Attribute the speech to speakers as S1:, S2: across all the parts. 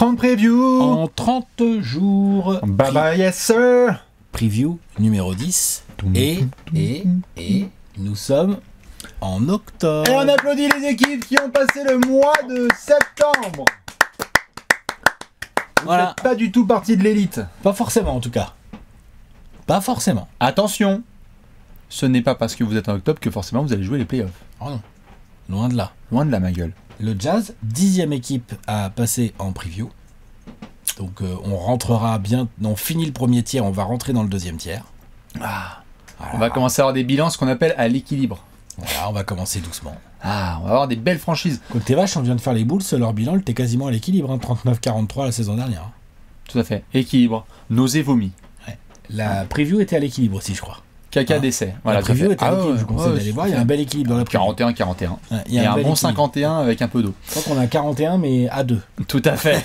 S1: 30 previews
S2: en 30 jours.
S1: Bye bye, yes sir.
S2: Preview numéro 10. Et nous sommes en octobre.
S1: Et on applaudit les équipes qui ont passé le mois de septembre. Vous
S2: Voilà.
S1: faites pas du tout partie de l'élite.
S2: Pas forcément en tout cas. Pas forcément.
S1: Attention, ce n'est pas parce que vous êtes en octobre que forcément vous allez jouer les playoffs.
S2: Oh non. Loin de là.
S1: Loin de là, ma gueule.
S2: Le Jazz, 10e équipe à passer en preview. Donc on rentrera bien. On finit le premier tiers, on va rentrer dans le deuxième tiers.
S1: Ah.
S2: Voilà.
S1: On va commencer à avoir des bilans, ce qu'on appelle à l'équilibre.
S2: Voilà, on va commencer doucement.
S1: Ah, on va avoir des belles franchises.
S2: Côté vache, on vient de faire les Bulls, leur bilan était quasiment à l'équilibre, hein, 39-43 la saison dernière.
S1: Tout à fait. Équilibre. Nausée, vomi.
S2: La preview était à l'équilibre aussi, je crois.
S1: Caca,
S2: Ah.
S1: décès.
S2: La
S1: tout à
S2: preview
S1: fait.
S2: était à l'équilibre, je vous conseille d'aller
S1: tout
S2: voir,
S1: à
S2: il y a
S1: fait.
S2: un bel équilibre dans la preview.
S1: 41-41.
S2: Ouais,
S1: Il y a un
S2: bel
S1: bon
S2: équilibre.
S1: 51 avec un peu d'eau.
S2: Je crois qu'on a 41 mais à 2.
S1: Tout à fait.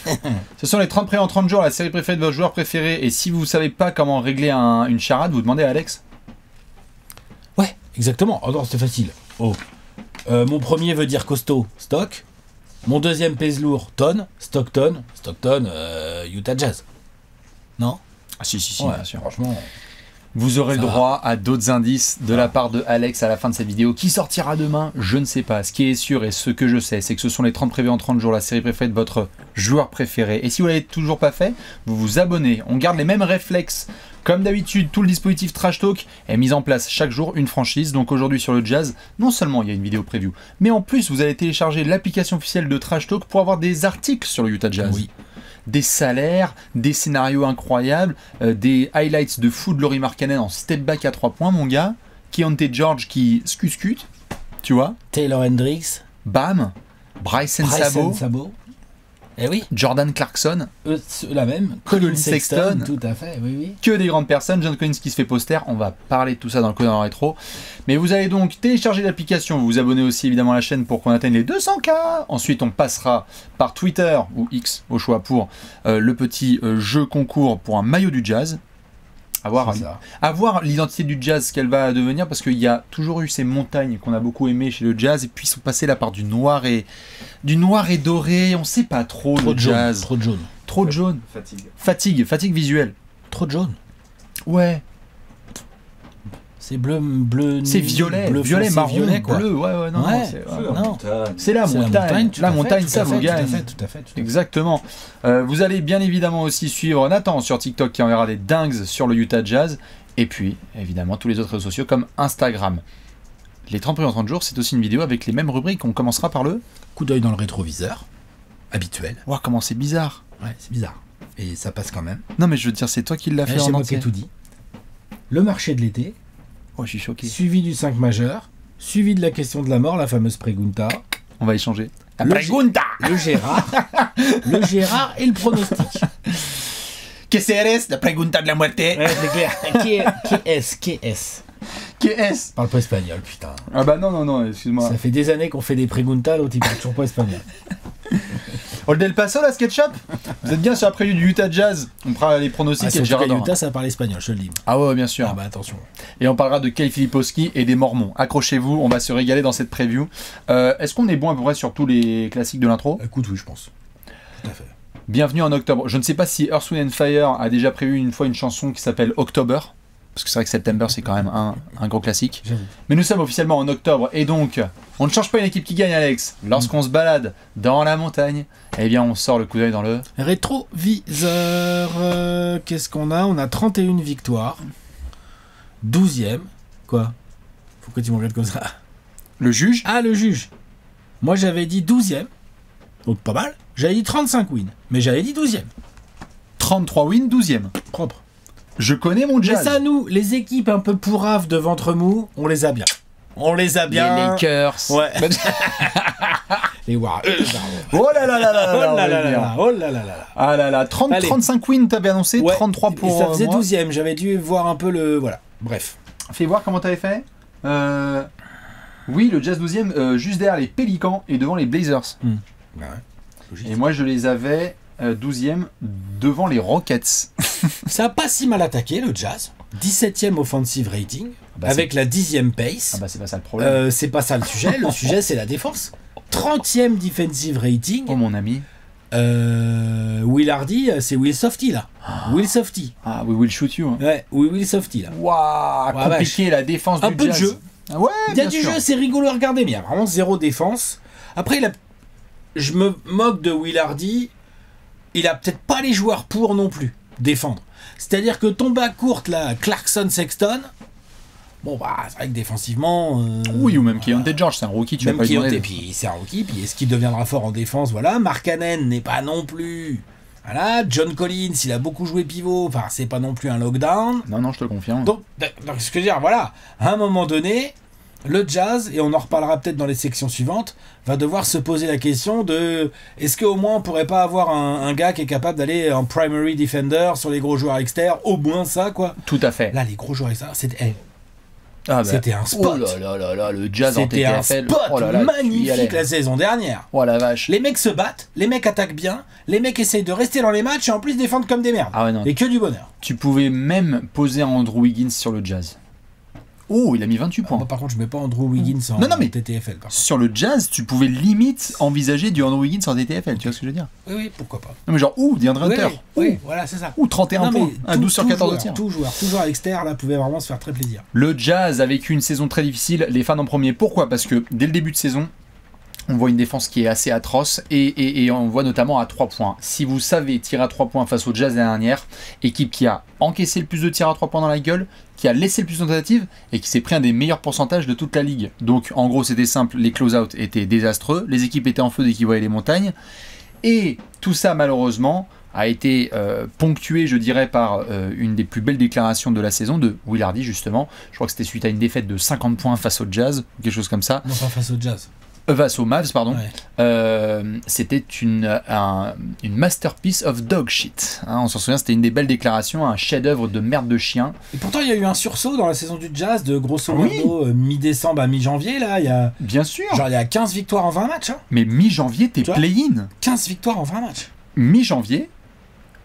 S1: Ce sont les 30 prêts en 30 jours, la série préférée de votre joueur préféré. Et si vous ne savez pas comment régler une charade, vous demandez à Alex.
S2: Ouais, exactement. Oh non, c'était facile. Oh. Mon premier veut dire costaud, stock. Mon deuxième pèse lourd, tonne. Stockton, Utah Jazz. Non?
S1: Ah si,
S2: Ouais,
S1: bien sûr.
S2: franchement.
S1: Vous aurez le
S2: Ça va.
S1: droit à d'autres indices de la part de Alex à la fin de cette vidéo. Qui sortira demain? Je ne sais pas. Ce qui est sûr et ce que je sais, c'est que ce sont les 30 prévus en 30 jours, la série préférée de votre joueur préféré. Et si vous ne l'avez toujours pas fait, vous vous abonnez. On garde les mêmes réflexes. Comme d'habitude, tout le dispositif Trash Talk est mis en place chaque jour, une franchise. Donc aujourd'hui sur le Jazz, non seulement il y a une vidéo preview, mais en plus vous allez télécharger l'application officielle de Trash Talk pour avoir des articles sur le Utah Jazz.
S2: Oui.
S1: Des salaires, des scénarios incroyables, des highlights de fou de Lauri Markkanen en step back à 3 points, mon gars. Keontae George qui scut, tu vois.
S2: Taylor Hendricks.
S1: Bam. Bryson Sabo.
S2: Eh oui.
S1: Jordan Clarkson.
S2: La même.
S1: Colin Sexton.
S2: Tout à fait, oui, oui.
S1: Que des grandes personnes. John Collins qui se fait poster. On va parler de tout ça dans le code en rétro. Mais vous allez donc télécharger l'application. Vous vous abonnez aussi évidemment à la chaîne pour qu'on atteigne les 200K. Ensuite, on passera par Twitter ou X au choix pour le petit jeu concours pour un maillot du Jazz. À voir l'identité du Jazz, ce qu'elle va devenir, parce qu'il y a toujours eu ces montagnes qu'on a beaucoup aimées chez le Jazz, et puis ils sont passés là par du noir et doré, on sait pas trop,
S2: Trop
S1: le
S2: de jaune.
S1: Jazz.
S2: Trop de jaune.
S1: Trop de jaune. Fatigue visuelle.
S2: Trop de jaune.
S1: Ouais.
S2: C'est bleu.
S1: C'est violet,
S2: foncé,
S1: marron,
S2: violet, quoi.
S1: bleu, ouais, non,
S2: Ouais.
S1: non, c'est
S2: la
S1: la montagne.
S2: tout
S1: La
S2: à fait,
S1: montagne,
S2: tout
S1: ça
S2: à
S1: vous
S2: fait,
S1: gagne.
S2: Tout à fait.
S1: Exactement. Vous allez bien évidemment aussi suivre Nathan sur TikTok qui enverra des dingues sur le Utah Jazz. Et puis, évidemment, tous les autres réseaux sociaux comme Instagram. Les 30 premiers en 30 jours, c'est aussi une vidéo avec les mêmes rubriques. On commencera par le...
S2: Coup d'œil dans le rétroviseur. Habituel.
S1: Ouah, comment c'est bizarre.
S2: Ouais, c'est bizarre. Et ça passe quand même.
S1: Non, mais je veux dire, c'est toi qui l'as fait
S2: C'est
S1: en
S2: moi qui ai
S1: entier.
S2: tout dit. Le marché de l'été.
S1: Oh, je suis choqué.
S2: Suivi du 5 majeur. Suivi de la question de la mort, la fameuse pregunta.
S1: On va échanger. La
S2: Le
S1: pregunta.
S2: Le Gérard. Le Gérard et le pronostic.
S1: Que eres? La pregunta de la muerte.
S2: Ouais, c'est clair. Qui est-ce
S1: Que es?
S2: Parle pas espagnol, putain.
S1: Ah bah non, excuse-moi.
S2: Ça fait des années qu'on fait des preguntas, l'autre il parle toujours pas espagnol.
S1: Old El Paso, la SketchUp. Vous êtes bien sur la preview du Utah Jazz. On fera les pronostics et
S2: Surtout
S1: Gérard.
S2: qu'à Utah, ça parle espagnol, je te le dis.
S1: Ah ouais, bien sûr.
S2: Ah bah attention.
S1: Et on parlera de Kyle Filipowski et des Mormons. Accrochez-vous, on va se régaler dans cette preview. Est-ce qu'on est bon à peu près sur tous les classiques de l'intro?
S2: Écoute, oui, je pense. Tout à fait.
S1: Bienvenue en octobre. Je ne sais pas si Earth, Wind and Fire a déjà prévu une fois une chanson qui s'appelle October. Parce que c'est vrai que September, c'est quand même un gros classique.
S2: J'avoue.
S1: Mais nous sommes officiellement en octobre. Et donc, on ne change pas une équipe qui gagne, Alex. Lorsqu'on se balade dans la montagne, eh bien, on sort le coup d'œil dans le...
S2: Rétroviseur. Qu'est-ce qu'on a? On a 31 victoires. 12e. Quoi? Pourquoi tu me regardes comme ça?
S1: Le juge.
S2: Ah, le juge. Moi, j'avais dit 12e. Donc pas mal. J'avais dit 35 wins. Mais j'avais dit 12e.
S1: 33 wins, 12e.
S2: Propre.
S1: Je connais mon
S2: Mais
S1: Jazz.
S2: ça, nous, les équipes un peu pourraves de ventre mou, on les a bien. On les a bien.
S1: Les Lakers.
S2: Ouais. Les Warriors.
S1: Oh là là là là
S2: Oh
S1: là
S2: là là
S1: là
S2: là. Oh là là là.
S1: Ah là là,
S2: Allez.
S1: 35 wins, t'avais annoncé,
S2: Ouais.
S1: 33 pour
S2: Et ça faisait
S1: moi.
S2: 12e. J'avais dû voir un peu le. Voilà. Bref.
S1: Fais voir comment t'avais fait. Oui, le Jazz 12e, juste derrière les Pélicans et devant les Blazers.
S2: Ouais.
S1: Et moi, je les avais 12e devant les Rockets.
S2: Ça a pas si mal attaqué, le Jazz. 17e offensive rating.
S1: Bah,
S2: avec la 10e pace.
S1: Ah bah c'est pas ça le problème.
S2: C'est pas ça le sujet. Le sujet, c'est la défense. 30e defensive rating.
S1: Oh mon ami.
S2: Will Hardy, c'est Will Softy là. Will Softy.
S1: Ah, we will shoot you.
S2: Ouais, Will Softy là.
S1: Waouh,
S2: Ouais,
S1: compliqué la défense du
S2: Un peu de
S1: Jazz.
S2: jeu.
S1: Ah ouais,
S2: Il y a
S1: bien
S2: du
S1: sûr.
S2: jeu, c'est rigolo à regarder, mais il y a vraiment zéro défense. Après, je me moque de Will Hardy. Il a peut-être pas les joueurs pour non plus défendre. C'est-à-dire que ton bas courte là, Clarkson, Sexton. Bon bah c'est vrai que défensivement.
S1: Oui, ou même Keontae George, c'est un rookie, tu vas
S2: Même
S1: pas lui
S2: Keontae,
S1: demander.
S2: puis c'est un rookie, puis est-ce qu'il deviendra fort en défense? Voilà, Markkanen n'est pas non plus. Voilà, John Collins, il a beaucoup joué pivot, enfin c'est pas non plus un lockdown.
S1: Non, je te le confirme.
S2: Donc, ce que je veux dire, voilà, à un moment donné, le Jazz, et on en reparlera peut-être dans les sections suivantes, va devoir se poser la question de est-ce qu'au moins on pourrait pas avoir un gars qui est capable d'aller en primary defender sur les gros joueurs externes, au moins ça quoi.
S1: Tout à fait.
S2: Là, les gros joueurs externes, c'était.
S1: C'était
S2: un spot.
S1: Oh là, le Jazz en
S2: C'était un
S1: TTFL.
S2: spot
S1: Oh là là, tu y
S2: magnifique
S1: allais.
S2: la saison dernière.
S1: Oh la vache.
S2: Les mecs se battent, les mecs attaquent bien, les mecs essayent de rester dans les matchs et en plus défendre comme des merdes.
S1: Ah ouais, non.
S2: Et que du bonheur.
S1: Tu pouvais même poser Andrew Wiggins sur le Jazz. Oh, il a mis 28 points.
S2: Moi, par contre, je mets pas Andrew Wiggins en
S1: Non, mais
S2: TTFL. Par contre.
S1: sur le Jazz, tu pouvais limite envisager du Andrew Wiggins en TTFL, tu vois ce que je veux dire?
S2: Oui, pourquoi pas.
S1: Non mais genre, DeAndre Hunter.
S2: Oui, voilà, c'est ça.
S1: 31 points. Un 12 sur 14 de tir.
S2: Tout joueur à l'extérieur, là, pouvait vraiment se faire très plaisir.
S1: Le Jazz a vécu une saison très difficile, les fans en premier. Pourquoi? Parce que dès le début de saison, on voit une défense qui est assez atroce et on voit notamment à 3 points. Si vous savez tirer à 3 points face au Jazz l'année dernière, équipe qui a encaissé le plus de tirs à 3 points dans la gueule, qui a laissé le plus de tentatives et qui s'est pris un des meilleurs pourcentages de toute la ligue. Donc en gros c'était simple, les close-out étaient désastreux, les équipes étaient en feu dès qu'ils voyaient les montagnes. Et tout ça malheureusement a été ponctué, je dirais, par une des plus belles déclarations de la saison de Will Hardy justement. Je crois que c'était suite à une défaite de 50 points face au Jazz, quelque chose comme ça.
S2: Non, pas face au Jazz.
S1: Face aux Mavs, pardon.
S2: Ouais.
S1: C'était une masterpiece of dog shit. Hein, on s'en souvient, c'était une des belles déclarations, un chef-d'œuvre de merde de chien.
S2: Et pourtant, il y a eu un sursaut dans la saison du Jazz de grosso modo mi-décembre à mi-janvier. Là, il y a.
S1: Bien sûr.
S2: Genre, il y a 15 victoires en 20 matchs. Hein.
S1: Mais mi-janvier, t'es play-in.
S2: 15 victoires en 20 matchs.
S1: Mi-janvier,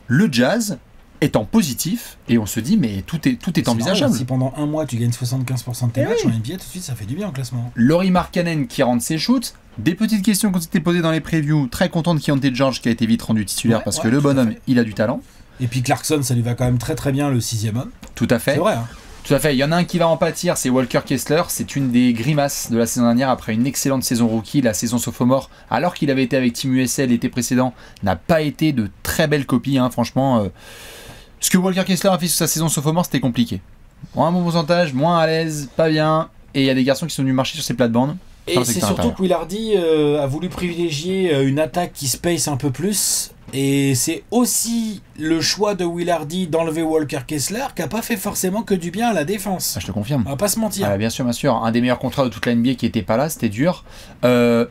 S1: le Jazz est en positif et on se dit mais tout est envisageable.
S2: Marrant, si pendant un mois tu gagnes 75% de tes matchs en NBA, tout de suite ça fait du bien en classement.
S1: Lauri Markkanen qui rentre ses shoots. Des petites questions qui ont été posées dans les previews. Très content de Keontae George qui a été vite rendu titulaire parce que le bonhomme il a du talent.
S2: Et puis Clarkson ça lui va quand même très très bien le 6e homme.
S1: Tout à fait.
S2: C'est vrai. Hein.
S1: Tout à fait. Il y en a un qui va en pâtir, c'est Walker Kessler. C'est une des grimaces de la saison dernière après une excellente saison rookie. La saison sophomore, alors qu'il avait été avec Team USA l'été précédent, n'a pas été de très belles copies. Hein, franchement, ce que Walker Kessler a fait sur sa saison sophomore, c'était compliqué. Un bon pourcentage, moins à l'aise, pas bien. Et il y a des garçons qui sont venus marcher sur ses plates-bandes.
S2: Et c'est surtout que Will Hardy a voulu privilégier une attaque qui space un peu plus. Et c'est aussi le choix de Will Hardy d'enlever Walker Kessler qui n'a pas fait forcément que du bien à la défense.
S1: Ah, je te confirme.
S2: On va pas se mentir.
S1: Bien sûr, bien sûr. Un des meilleurs contrats de toute la NBA qui n'était pas là, c'était dur. On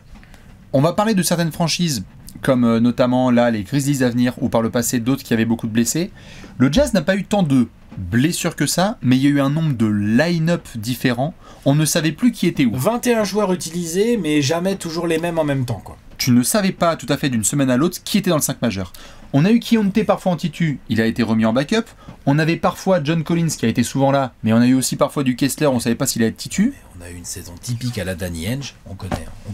S1: va parler de certaines franchises, comme notamment là les Grizzlies à venir, ou par le passé d'autres qui avaient beaucoup de blessés. Le Jazz n'a pas eu tant de blessures que ça, mais il y a eu un nombre de line-up différents. On ne savait plus qui était où.
S2: 21 joueurs utilisés, mais jamais toujours les mêmes en même temps, quoi.
S1: Tu ne savais pas tout à fait d'une semaine à l'autre qui était dans le 5 majeur. On a eu Keontae parfois en titu, il a été remis en backup. On avait parfois John Collins qui a été souvent là, mais on a eu aussi parfois du Kessler, on ne savait pas s'il allait être titu.
S2: On a eu une saison typique à la Danny Ainge, on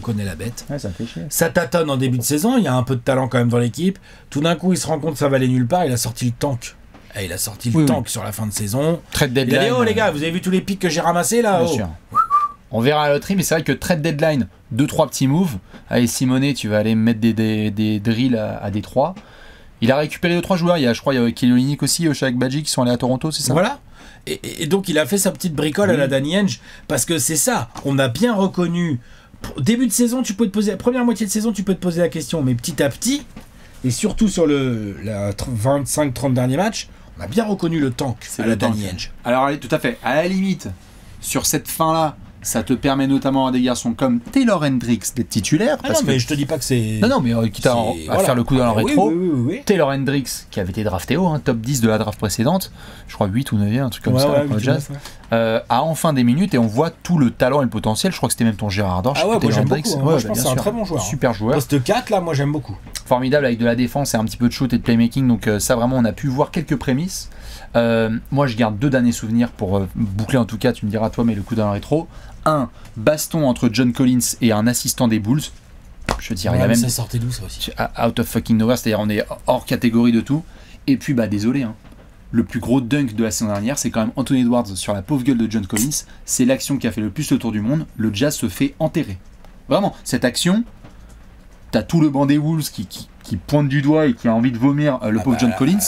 S2: connaît la bête.
S1: Ouais, ça me fait chier.
S2: Ça tâtonne en début de saison, il y a un peu de talent quand même dans l'équipe. Tout d'un coup, il se rend compte que ça va aller nulle part, il a sorti le tank. Et il a sorti le tank sur la fin de saison.
S1: Trade
S2: Il a
S1: deadline.
S2: dit, oh les gars, vous avez vu tous les pics que j'ai ramassés là?
S1: Bien sûr. On verra à la loterie, mais c'est vrai que trade deadline, 2-3 petits moves. Allez, Simonet, tu vas aller mettre des drills à Détroit. Il a récupéré 2-3 joueurs. Je crois qu'il y a Kelly Olynyk aussi, Shaq Badji qui sont allés à Toronto, c'est ça?
S2: Voilà. Et donc il a fait sa petite bricole à la Danny Ainge parce que c'est ça. On a bien reconnu. Début de saison, tu peux te poser la première moitié de saison, tu peux te poser la question, mais petit à petit, et surtout sur la 25-30 derniers matchs, on a bien reconnu le tank à la Danny Ainge.
S1: Alors, allez, tout à fait. À la limite, sur cette fin-là, ça te permet notamment à des garçons comme Taylor Hendricks d'être titulaire.
S2: Ah non, mais je te dis pas que c'est.
S1: Non, mais quitte à faire le coup dans le rétro.
S2: Oui.
S1: Taylor Hendricks, qui avait été drafté haut, top 10 de la draft précédente, je crois 8 ou 9, un truc comme ça, pour le Jazz, a enfin des minutes et on voit tout le talent et le potentiel. Je crois que c'était même ton Gérard Dorsch.
S2: Ah ouais, moi j'aime beaucoup. Moi, je pense que c'est un très bon joueur.
S1: Super joueur.
S2: Poste 4, là, moi j'aime beaucoup.
S1: Formidable avec de la défense et un petit peu de shoot et de playmaking. Donc ça, vraiment, on a pu voir quelques prémices. Moi, je garde 2 derniers souvenirs pour boucler, en tout cas, tu me diras toi, mais le coup dans le rétro. Un baston entre John Collins et un assistant des Bulls. Je veux dire,
S2: Ouais,
S1: il y a
S2: mais
S1: même
S2: ça sortait d'où ça aussi?
S1: out of fucking nowhere, c'est-à-dire on est hors catégorie de tout. Et puis bah désolé, hein, le plus gros dunk de la saison dernière, c'est quand même Anthony Edwards sur la pauvre gueule de John Collins. C'est l'action qui a fait le plus le tour du monde. Le Jazz se fait enterrer. Vraiment, cette action, t'as tout le banc des Wolves qui pointe du doigt et qui a envie de vomir le pauvre John Collins.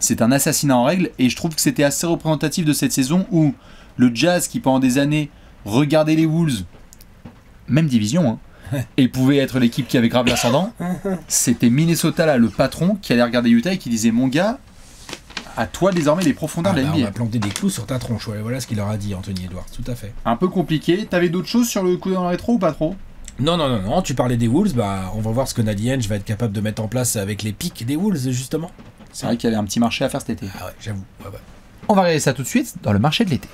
S1: C'est un assassinat en règle et je trouve que c'était assez représentatif de cette saison où le Jazz qui pendant des années regardait les Wolves, même division, hein, et pouvait être l'équipe qui avait grave l'ascendant, c'était Minnesota là, le patron, qui allait regarder Utah et qui disait mon gars, à toi désormais les profondeurs de la
S2: On
S1: NBA.
S2: va planter des clous sur ta tronche, ouais, voilà ce qu'il leur a dit Anthony Edwards, tout à fait.
S1: Un peu compliqué. T'avais d'autres choses sur le coup dans le rétro ou pas trop?
S2: Non, tu parlais des Wolves, bah on va voir ce que Danny Ainge va être capable de mettre en place avec les pics des Wolves justement.
S1: C'est vrai qu'il y avait un petit marché à faire cet été.
S2: Ah ouais, j'avoue. Ouais.
S1: On va regarder ça tout de suite dans le marché de l'été.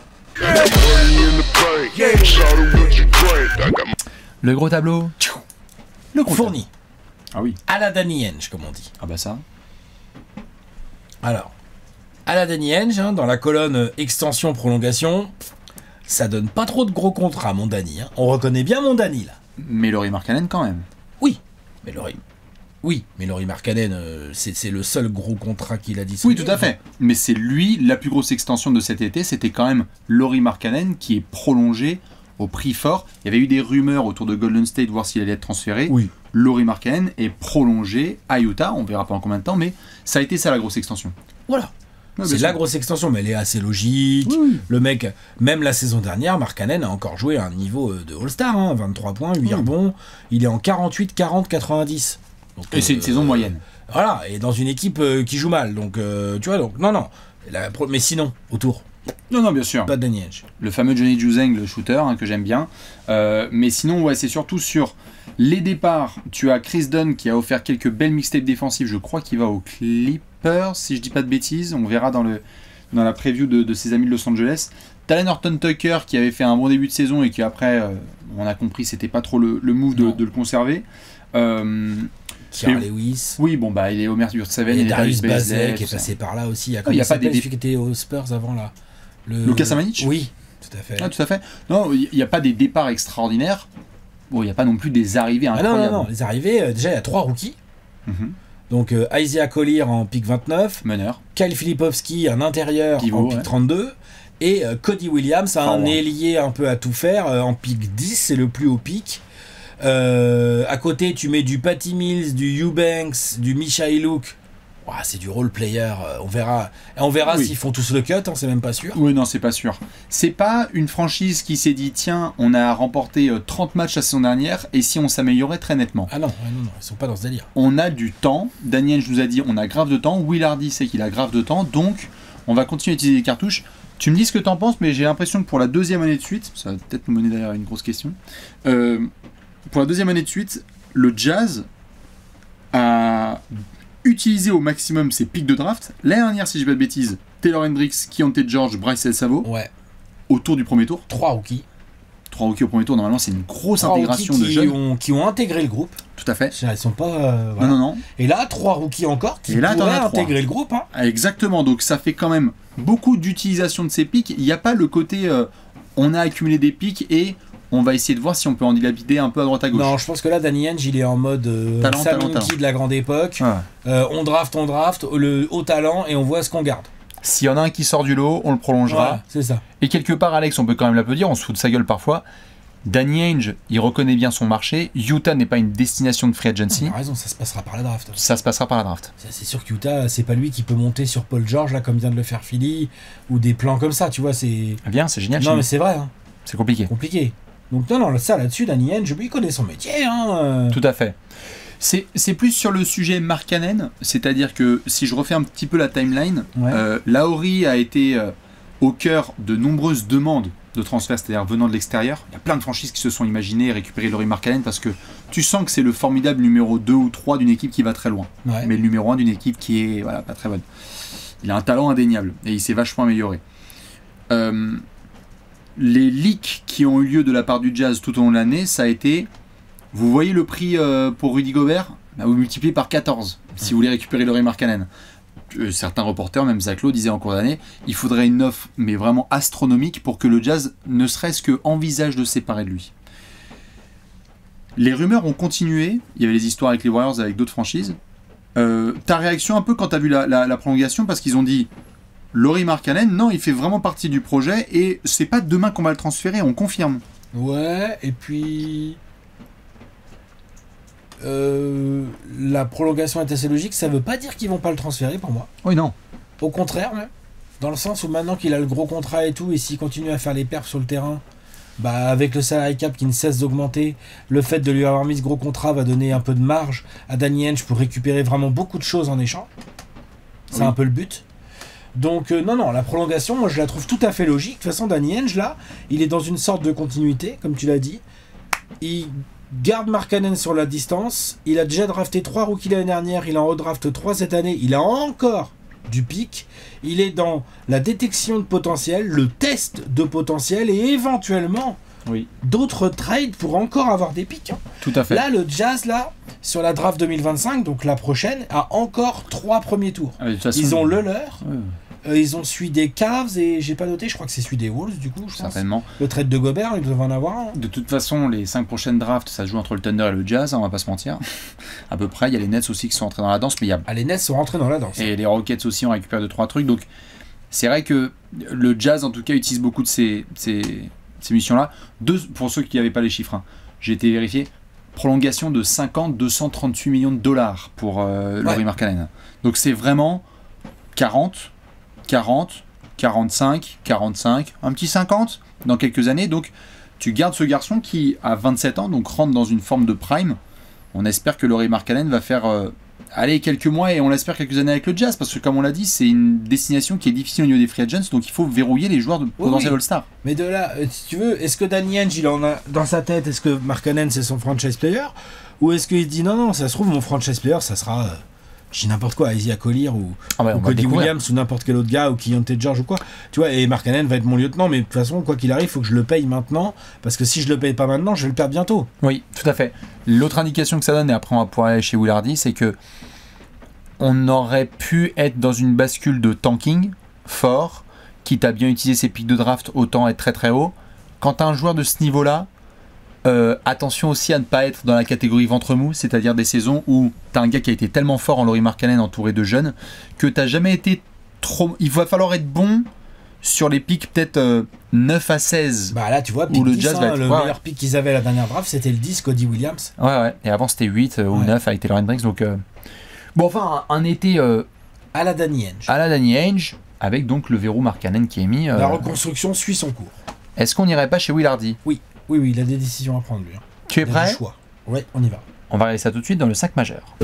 S1: Le gros tableau. Le gros
S2: Fourni.
S1: Ah oui.
S2: À la Danny Ainge, comme on dit.
S1: Ah bah ça.
S2: Alors, à la Danny Ainge, hein, dans la colonne extension-prolongation, ça donne pas trop de gros contrats, mon Danny. Hein. On reconnaît bien mon Danny, là.
S1: Mais Lauri Markkanen quand même.
S2: Oui, mais Lauri Markkanen, c'est le seul gros contrat qu'il a
S1: Oui,
S2: distribué.
S1: tout à fait. Mais c'est lui, la plus grosse extension de cet été, c'était quand même Lauri Markkanen qui est prolongé au prix fort. Il y avait eu des rumeurs autour de Golden State, voir s'il allait être transféré.
S2: Oui.
S1: Lauri Markkanen est prolongé à Utah, on verra pas en combien de temps, mais ça a été ça la grosse extension.
S2: Voilà.
S1: Ouais,
S2: C'est
S1: bien
S2: la
S1: sûr.
S2: grosse extension, mais elle est assez logique.
S1: Oui.
S2: Le mec, même la saison dernière, Markkanen a encore joué à un niveau de All-Star, hein, 23 points, 8 rebonds. Il est en 48, 40, 90. Donc,
S1: Et c'est une saison moyenne.
S2: Voilà, et dans une équipe qui joue mal. Donc, tu vois, donc, non. Mais sinon, autour,
S1: Non, bien sûr.
S2: pas de Danny Ainge.
S1: Le fameux Johnny Juzang, le shooter, hein, que j'aime bien. Mais sinon, ouais, c'est surtout sur les départs. Tu as Chris Dunn qui a offert quelques belles mixtapes défensives. Je crois qu'il va aux Clippers, si je dis pas de bêtises. On verra dans la preview de ses amis de Los Angeles. Talen Horton-Tucker qui avait fait un bon début de saison et qui après, on a compris, c'était pas trop le move de le conserver.
S2: Kira
S1: Et-
S2: Lewis.
S1: Oui, bon, bah, il est Omer Yurtseven,
S2: Et
S1: il est
S2: Darius
S1: Bazet,
S2: Bazet qui est
S1: tout ça.
S2: passé par là aussi.
S1: il y a pas des-
S2: celui qui était aux Spurs avant là.
S1: Lucas Samanic.
S2: Oui, tout à fait.
S1: Ah, tout à fait. Non, il n'y a pas des départs extraordinaires. Bon, il n'y a pas non plus des arrivées
S2: Ah
S1: incroyables.
S2: non, les arrivées, déjà il y a 3 rookies.
S1: Mhm.
S2: Donc Isaiah Collier en pick 29,
S1: Meneur.
S2: Kyle Filipowski un intérieur
S1: Pivot,
S2: en pick
S1: ouais.
S2: 32 et Cody Williams un
S1: ouais.
S2: ailier un peu à tout faire en pick 10, c'est le plus haut pick. À côté tu mets du Patty Mills, du Eubanks, du Michailuk. Ouah, c'est du role player, on verra
S1: Oui.
S2: s'ils font tous le cut, hein, c'est même pas sûr.
S1: Oui, non, c'est pas sûr. C'est pas une franchise qui s'est dit tiens, on a remporté 30 matchs la saison dernière et si on s'améliorait très nettement.
S2: Ah non, ils sont pas dans ce délire.
S1: On a du temps. Daniel nous a dit on a grave de temps. Will Hardy sait qu'il a grave de temps. Donc, on va continuer à utiliser les cartouches. Tu me dis ce que t'en penses, mais j'ai l'impression que pour la deuxième année de suite, ça va peut-être nous mener d'ailleurs à une grosse question. Pour la deuxième année de suite, le Jazz a utilisé au maximum ses pics de draft. L'année dernière, si je dis pas de bêtises, Taylor Hendricks, Keontae George, Bryce El Savo,
S2: Ouais,
S1: autour du premier tour.
S2: 3 rookies.
S1: 3 rookies au premier tour, normalement, c'est une grosse
S2: 3
S1: intégration
S2: rookies
S1: de jeunes.
S2: qui ont intégré le groupe.
S1: Tout à fait.
S2: Ils sont pas. Voilà.
S1: Non.
S2: Et là, 3 rookies encore qui
S1: Et là, t'en
S2: pourraient
S1: as 3.
S2: intégrer le groupe. Hein.
S1: Exactement, donc ça fait quand même beaucoup d'utilisation de ces pics. Il n'y a pas le côté on a accumulé des pics et on va essayer de voir si on peut en dilapider un peu à droite à gauche.
S2: Non, je pense que là, Danny Ainge, il est en mode
S1: Talent.
S2: Saminki de la grande époque.
S1: Ouais.
S2: On draft, le haut talent et on voit ce qu'on garde.
S1: S'il y en a un qui sort du lot, on le prolongera.
S2: Voilà, c'est ça.
S1: Et quelque part, Alex, on peut quand même l'applaudir, on se fout de sa gueule parfois. Danny Ainge, il reconnaît bien son marché. Utah n'est pas une destination de free agency.
S2: Il a raison, ça se passera par la draft.
S1: Ça se passera par la draft.
S2: C'est sûr qu'Utah, c'est pas lui qui peut monter sur Paul George, là, comme vient de le faire Philly, ou des plans comme ça, tu vois, c'est...
S1: Bien, c'est génial.
S2: Non,
S1: chez
S2: mais
S1: nous.
S2: c'est vrai, hein.
S1: C'est compliqué.
S2: Compliqué. Donc non, ça là-dessus, Danny Ainge, il connaît son métier, hein.
S1: Tout à fait. C'est plus sur le sujet Markkanen, c'est-à-dire que si je refais un petit peu la timeline,
S2: Ouais.
S1: Lauri a été au cœur de nombreuses demandes de transfert, c'est-à-dire venant de l'extérieur. Il y a plein de franchises qui se sont imaginées récupérer Lauri Markkanen parce que tu sens que c'est le formidable numéro 2 ou 3 d'une équipe qui va très loin,
S2: Ouais.
S1: mais le numéro 1 d'une équipe qui est voilà, pas très bonne. Il a un talent indéniable et il s'est vachement amélioré. Les leaks qui ont eu lieu de la part du Jazz tout au long de l'année, ça a été, vous voyez le prix pour Rudy Gobert, bah, vous multipliez par 14 si vous voulez récupérer Lauri Markkanen. Certains reporters, même Zach Lowe, disaient en cours d'année, il faudrait une offre, mais vraiment astronomique, pour que le Jazz ne serait-ce que envisage de se séparer de lui. Les rumeurs ont continué. Il y avait les histoires avec les Warriors, avec d'autres franchises. Ta réaction un peu quand tu as vu la prolongation, parce qu'ils ont dit Lauri Markkanen, non, il fait vraiment partie du projet et c'est pas demain qu'on va le transférer, on confirme.
S2: Ouais, et puis... la prolongation est assez logique, ça veut pas dire qu'ils vont pas le transférer pour moi.
S1: Oui, non.
S2: Au contraire, même. Dans le sens où maintenant qu'il a le gros contrat et tout, et s'il continue à faire les perfs sur le terrain, bah avec le salary cap qui ne cesse d'augmenter, le fait de lui avoir mis ce gros contrat va donner un peu de marge à Danny Ainge pour récupérer vraiment beaucoup de choses en échange. C'est un peu le but. Donc non, la prolongation, moi je la trouve tout à fait logique. De toute façon, Danny Ainge, là, il est dans une sorte de continuité, comme tu l'as dit. Il garde Markkanen sur la distance. Il a déjà drafté 3 rookies l'année dernière, il en redrafte 3 cette année. Il a encore du pic. Il est dans la détection de potentiel, le test de potentiel et éventuellement d'autres trades pour encore avoir des pics. Hein.
S1: Tout à fait.
S2: Là, le Jazz, là, sur la draft 2025, donc la prochaine, a encore 3 premiers tours. Ils ont le leur. Ils ont celui des Cavs et j'ai pas noté, je crois que c'est celui des Wolves du coup.
S1: Certainement.
S2: Le trade de Gobert, ils doivent en avoir un.
S1: De toute façon, les 5 prochaines drafts, ça se joue entre le Thunder et le Jazz, on va pas se mentir. À peu près, il y a les Nets aussi qui sont entrés dans la danse, mais il y a...
S2: les Nets sont rentrés dans la danse.
S1: Et les Rockets aussi ont récupéré 2-3 trucs, donc c'est vrai que le Jazz en tout cas utilise beaucoup de ces missions-là. Pour ceux qui n'avaient pas les chiffres, hein, j'ai été vérifié, prolongation de 238 millions de dollars pour Lauri Markkanen. Donc c'est vraiment 40, 45, 45, un petit 50 dans quelques années. Donc tu gardes ce garçon qui a 27 ans, donc rentre dans une forme de prime. On espère que Lauri Markkanen va faire quelques mois et on l'espère quelques années avec le Jazz, parce que comme on l'a dit, c'est une destination qui est difficile au niveau des free agents, donc il faut verrouiller les joueurs de potentiel All-Star.
S2: Mais de là, si tu veux, est-ce que Danny Ainge, il en a dans sa tête, est-ce que Markkanen c'est son franchise player, ou est-ce qu'il dit non, ça se trouve mon franchise player ça sera... je dis n'importe quoi, Isaiah Collier ou Cody Williams ou n'importe quel autre gars ou Keyonte George ou quoi. Tu vois, et Markkanen va être mon lieutenant, mais de toute façon, quoi qu'il arrive, il faut que je le paye maintenant, parce que si je le paye pas maintenant, je vais le perdre bientôt.
S1: Oui, tout à fait. L'autre indication que ça donne, et après on va pouvoir aller chez Will Hardy, c'est que on aurait pu être dans une bascule de tanking fort, quitte à bien utiliser ses pics de draft, autant être très très haut. Quand tu as un joueur de ce niveau-là, attention aussi à ne pas être dans la catégorie ventre mou, c'est-à-dire des saisons où tu as un gars qui a été tellement fort en Lauri Markkanen entouré de jeunes que tu n'as jamais été trop... Il va falloir être bon sur les pics peut-être 9 à 16.
S2: Bah là tu vois,
S1: où le
S2: 10,
S1: Jazz va être...
S2: le meilleur pic qu'ils avaient la dernière draft c'était le 10 Cody Williams.
S1: Ouais, et avant c'était 8 ou 9 avec Taylor Hendricks, donc... Bon, enfin, un été...
S2: à la Danny Ainge.
S1: À la Danny Ainge, avec donc le verrou Markkanen qui est mis...
S2: La reconstruction suit son cours.
S1: Est-ce qu'on n'irait pas chez Will Hardy ?
S2: Oui, il a des décisions à prendre lui. Hein.
S1: Tu es prêt ?
S2: Oui, on y va.
S1: On va regarder ça tout de suite dans le 5 majeur.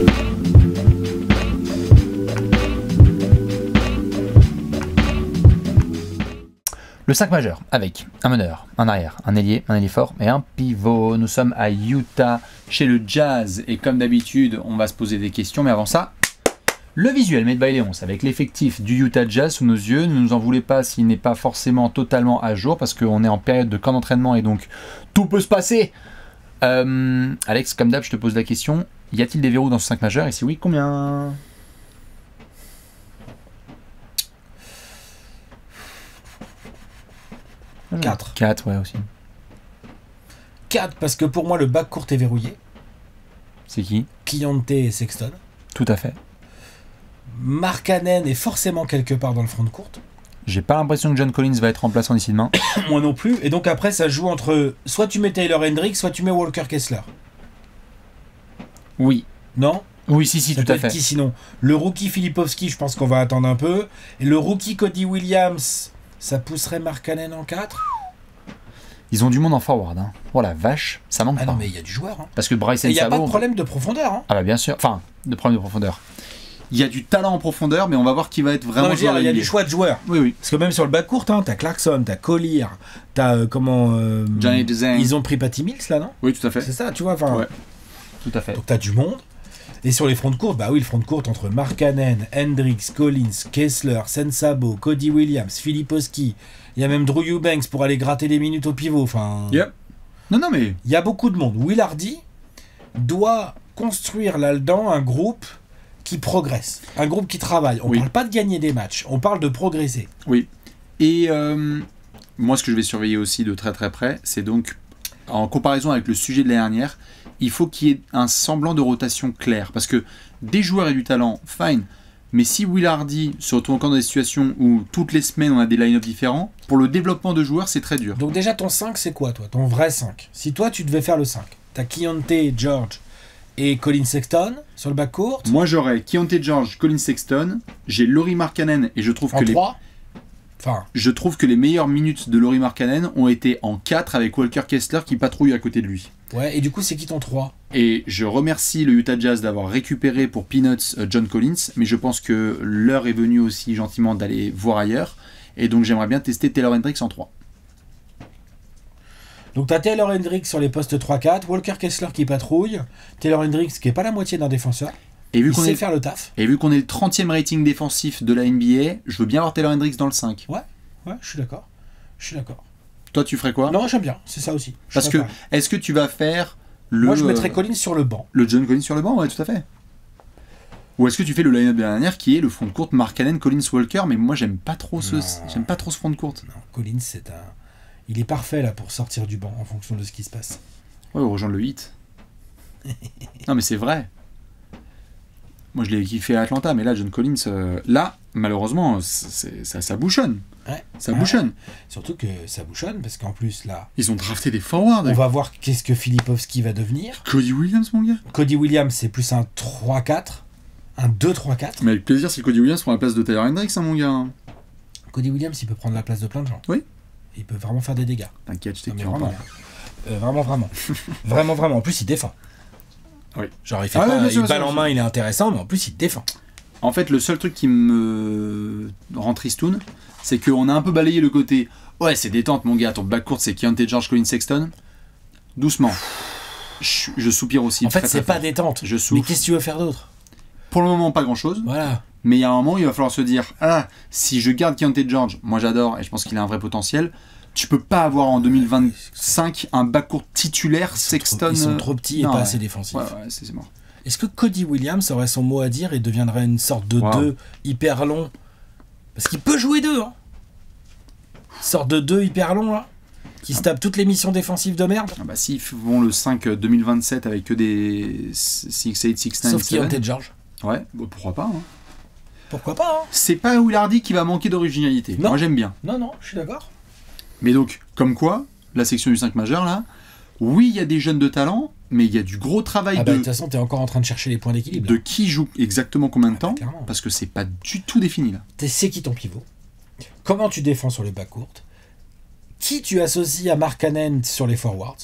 S1: Le 5 majeur, avec un meneur, un arrière, un ailier fort et un pivot. Nous sommes à Utah, chez le Jazz. Et comme d'habitude, on va se poser des questions. Mais avant ça, le visuel made by Léonce, avec l'effectif du Utah Jazz sous nos yeux. Ne nous en voulez pas s'il n'est pas forcément totalement à jour, parce qu'on est en période de camp d'entraînement et donc tout peut se passer. Alex, comme d'hab, je te pose la question. Y a-t-il des verrous dans ce 5 majeur? Et si oui, combien?
S2: Quatre.
S1: 4, ouais, aussi.
S2: 4, parce que pour moi, le backcourt est verrouillé.
S1: C'est qui?
S2: Keyonte et Sexton.
S1: Tout à fait.
S2: Markkanen est forcément quelque part dans le front de courte.
S1: J'ai pas l'impression que John Collins va être remplaçant d'ici demain.
S2: Moi non plus. Et donc après, ça joue entre... Soit tu mets Taylor Hendricks, soit tu mets Walker Kessler.
S1: Oui.
S2: Non?
S1: Oui, si, tout à fait.
S2: Qui sinon? Le rookie Filipovski, je pense qu'on va attendre un peu. Et le rookie Cody Williams, ça pousserait Markkanen en 4.
S1: Ils ont du monde en forward. Hein. Oh la vache, ça manque pas.
S2: Ah non, mais il y a du joueur. Hein.
S1: Parce que Bryce
S2: il n'y a pas de problème de profondeur. Hein.
S1: Ah bah bien sûr. Enfin, de problème de profondeur. Il y a du talent en profondeur, mais on va voir qui va être vraiment joueur.
S2: Il y a du choix de joueurs.
S1: Oui.
S2: Parce que même sur le bas court, hein, t'as Clarkson, t'as Collier, t'as
S1: Johnny Dezen.
S2: Ils ont pris Patty Mills là, non?
S1: Oui, tout à fait.
S2: C'est ça, tu vois.
S1: Ouais. Tout à fait.
S2: Donc t'as du monde. Et sur les fronts de courte, bah oui, le front de courte entre Markkanen, Hendricks, Collins, Kessler, Sensabo, Cody Williams, Filipovski. Il y a même Drew Eubanks pour aller gratter les minutes au pivot. Enfin.
S1: Yep. Non, mais.
S2: Il y a beaucoup de monde. Will Hardy doit construire là-dedans un groupe qui progresse, un groupe qui travaille. On parle pas de gagner des matchs, on parle de progresser.
S1: Oui. Et moi, ce que je vais surveiller aussi de très très près, c'est donc en comparaison avec le sujet de l'année dernière, il faut qu'il y ait un semblant de rotation claire. Parce que des joueurs et du talent, fine. Mais si Will Hardy se retrouve encore dans des situations où toutes les semaines on a des line-up différents, pour le développement de joueurs, c'est très dur.
S2: Donc déjà, ton 5, c'est quoi, toi? Ton vrai 5? Si toi, tu devais faire le 5, t'as Keontae, George et Colin Sexton sur le backcourt.
S1: Moi, j'aurais Keontae George, Colin Sexton, j'ai Lauri Markkanen, et je trouve
S2: En
S1: que
S2: 3 Enfin,
S1: je trouve que les meilleures minutes de Lauri Markkanen ont été en 4 avec Walker Kessler qui patrouille à côté de lui.
S2: ouais, et du coup, c'est qui ton 3?
S1: Et je remercie le Utah Jazz d'avoir récupéré pour Peanuts John Collins, mais je pense que l'heure est venue aussi gentiment d'aller voir ailleurs. Et donc j'aimerais bien tester Taylor Hendricks en 3.
S2: Donc t'as Taylor Hendricks sur les postes 3-4, Walker Kessler qui patrouille, Taylor Hendricks qui est pas la moitié d'un défenseur,
S1: Et vu
S2: il
S1: qu'on
S2: sait
S1: est,
S2: faire le taf.
S1: et vu qu'on est le 30e rating défensif de la NBA, je veux bien avoir Taylor Hendricks dans le 5.
S2: Ouais, je suis d'accord.
S1: Toi, tu ferais quoi?
S2: Non, j'aime bien, c'est ça aussi. Je
S1: Parce
S2: suis
S1: que,
S2: d'accord.
S1: est-ce que tu vas faire le...
S2: Moi, je mettrais Collins sur le banc.
S1: le John Collins sur le banc? Ouais, tout à fait. Ou est-ce que tu fais le line-up de la dernière qui est le front de courte Markkanen, Collins, Walker? Mais moi, j'aime pas trop ce front de courte.
S2: Non, Collins, il est parfait là pour sortir du banc en fonction de ce qui se passe.
S1: Ouais, rejoindre le 8. Non, mais c'est vrai. Moi, je l'ai kiffé à Atlanta, mais là, John Collins, là, malheureusement, ça bouchonne.
S2: Ouais.
S1: Ça bouchonne.
S2: Surtout que ça bouchonne parce qu'en plus là,
S1: Ils ont drafté des forwards.
S2: on va voir qu'est-ce que Filipovski va devenir.
S1: Cody Williams, mon gars.
S2: Cody Williams, c'est plus un 3-4, un 2-3-4.
S1: Mais avec plaisir, si Cody Williams prend la place de Taylor Hendricks, hein, mon gars.
S2: Cody Williams, il peut prendre la place de plein de gens.
S1: Oui.
S2: Il peut vraiment faire des dégâts.
S1: T'inquiète, je
S2: Non, mais
S1: t'écris en
S2: vraiment.
S1: parle.
S2: Vraiment. En plus, il défend.
S1: Oui.
S2: Genre, il fait
S1: Ah
S2: pas,
S1: ouais, bien
S2: il
S1: sûr,
S2: balle
S1: bien
S2: en
S1: sûr.
S2: main, il est intéressant, mais en plus, il défend.
S1: En fait, le seul truc qui me rend tristoun, c'est qu'on a un peu balayé le côté « Ouais, c'est détente, mon gars, ton backcourt, c'est Keontae George, Colin Sexton. » Doucement. Je soupire aussi.
S2: En fait,
S1: très,
S2: c'est
S1: très
S2: pas
S1: fort.
S2: détente.
S1: Je
S2: Mais
S1: souffre.
S2: qu'est-ce que tu veux faire d'autre?
S1: Pour le moment, pas grand-chose.
S2: Voilà.
S1: Mais il y a un moment, il va falloir se dire « Ah, si je garde Keontae George, moi j'adore et je pense qu'il a un vrai potentiel, tu peux pas avoir en 2025 un backcourt titulaire Sexton...
S2: Ils sont trop petits et
S1: non,
S2: pas
S1: ouais.
S2: assez défensifs.
S1: Ouais, c'est mort.
S2: Est-ce que Cody Williams aurait son mot à dire et deviendrait une sorte de
S1: Wow.
S2: 2 hyper long? Parce qu'il peut jouer 2, hein. Sorte de 2 hyper long, là, qui se tape toutes les missions défensives de merde.
S1: Ah bah s'ils font le 5 2027 avec que des 6-8, 6-9,
S2: Sauf
S1: 7,
S2: Keontae George.
S1: ouais, bah, pourquoi pas, hein.
S2: Pourquoi pas, hein?
S1: C'est pas Will Hardy qui va manquer d'originalité.
S2: Non.
S1: Moi j'aime bien.
S2: Non, je suis d'accord.
S1: Mais donc, comme quoi, la section du 5 majeur là, oui, il y a des jeunes de talent, mais il y a du gros travail
S2: Ah bah, de
S1: de
S2: toute façon, t'es encore en train de chercher les points d'équilibre.
S1: de
S2: là.
S1: qui joue exactement combien de temps,
S2: clairement.
S1: parce que c'est pas du tout défini là.
S2: C'est qui ton pivot? Comment tu défends sur les backcourts? Qui tu associes à Markkanen sur les forwards?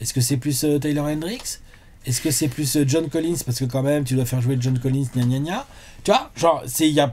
S2: Est-ce que c'est plus Taylor Hendricks? Est-ce que c'est plus John Collins? Parce que quand même, tu dois faire jouer John Collins, gna. Tu vois, genre, il y a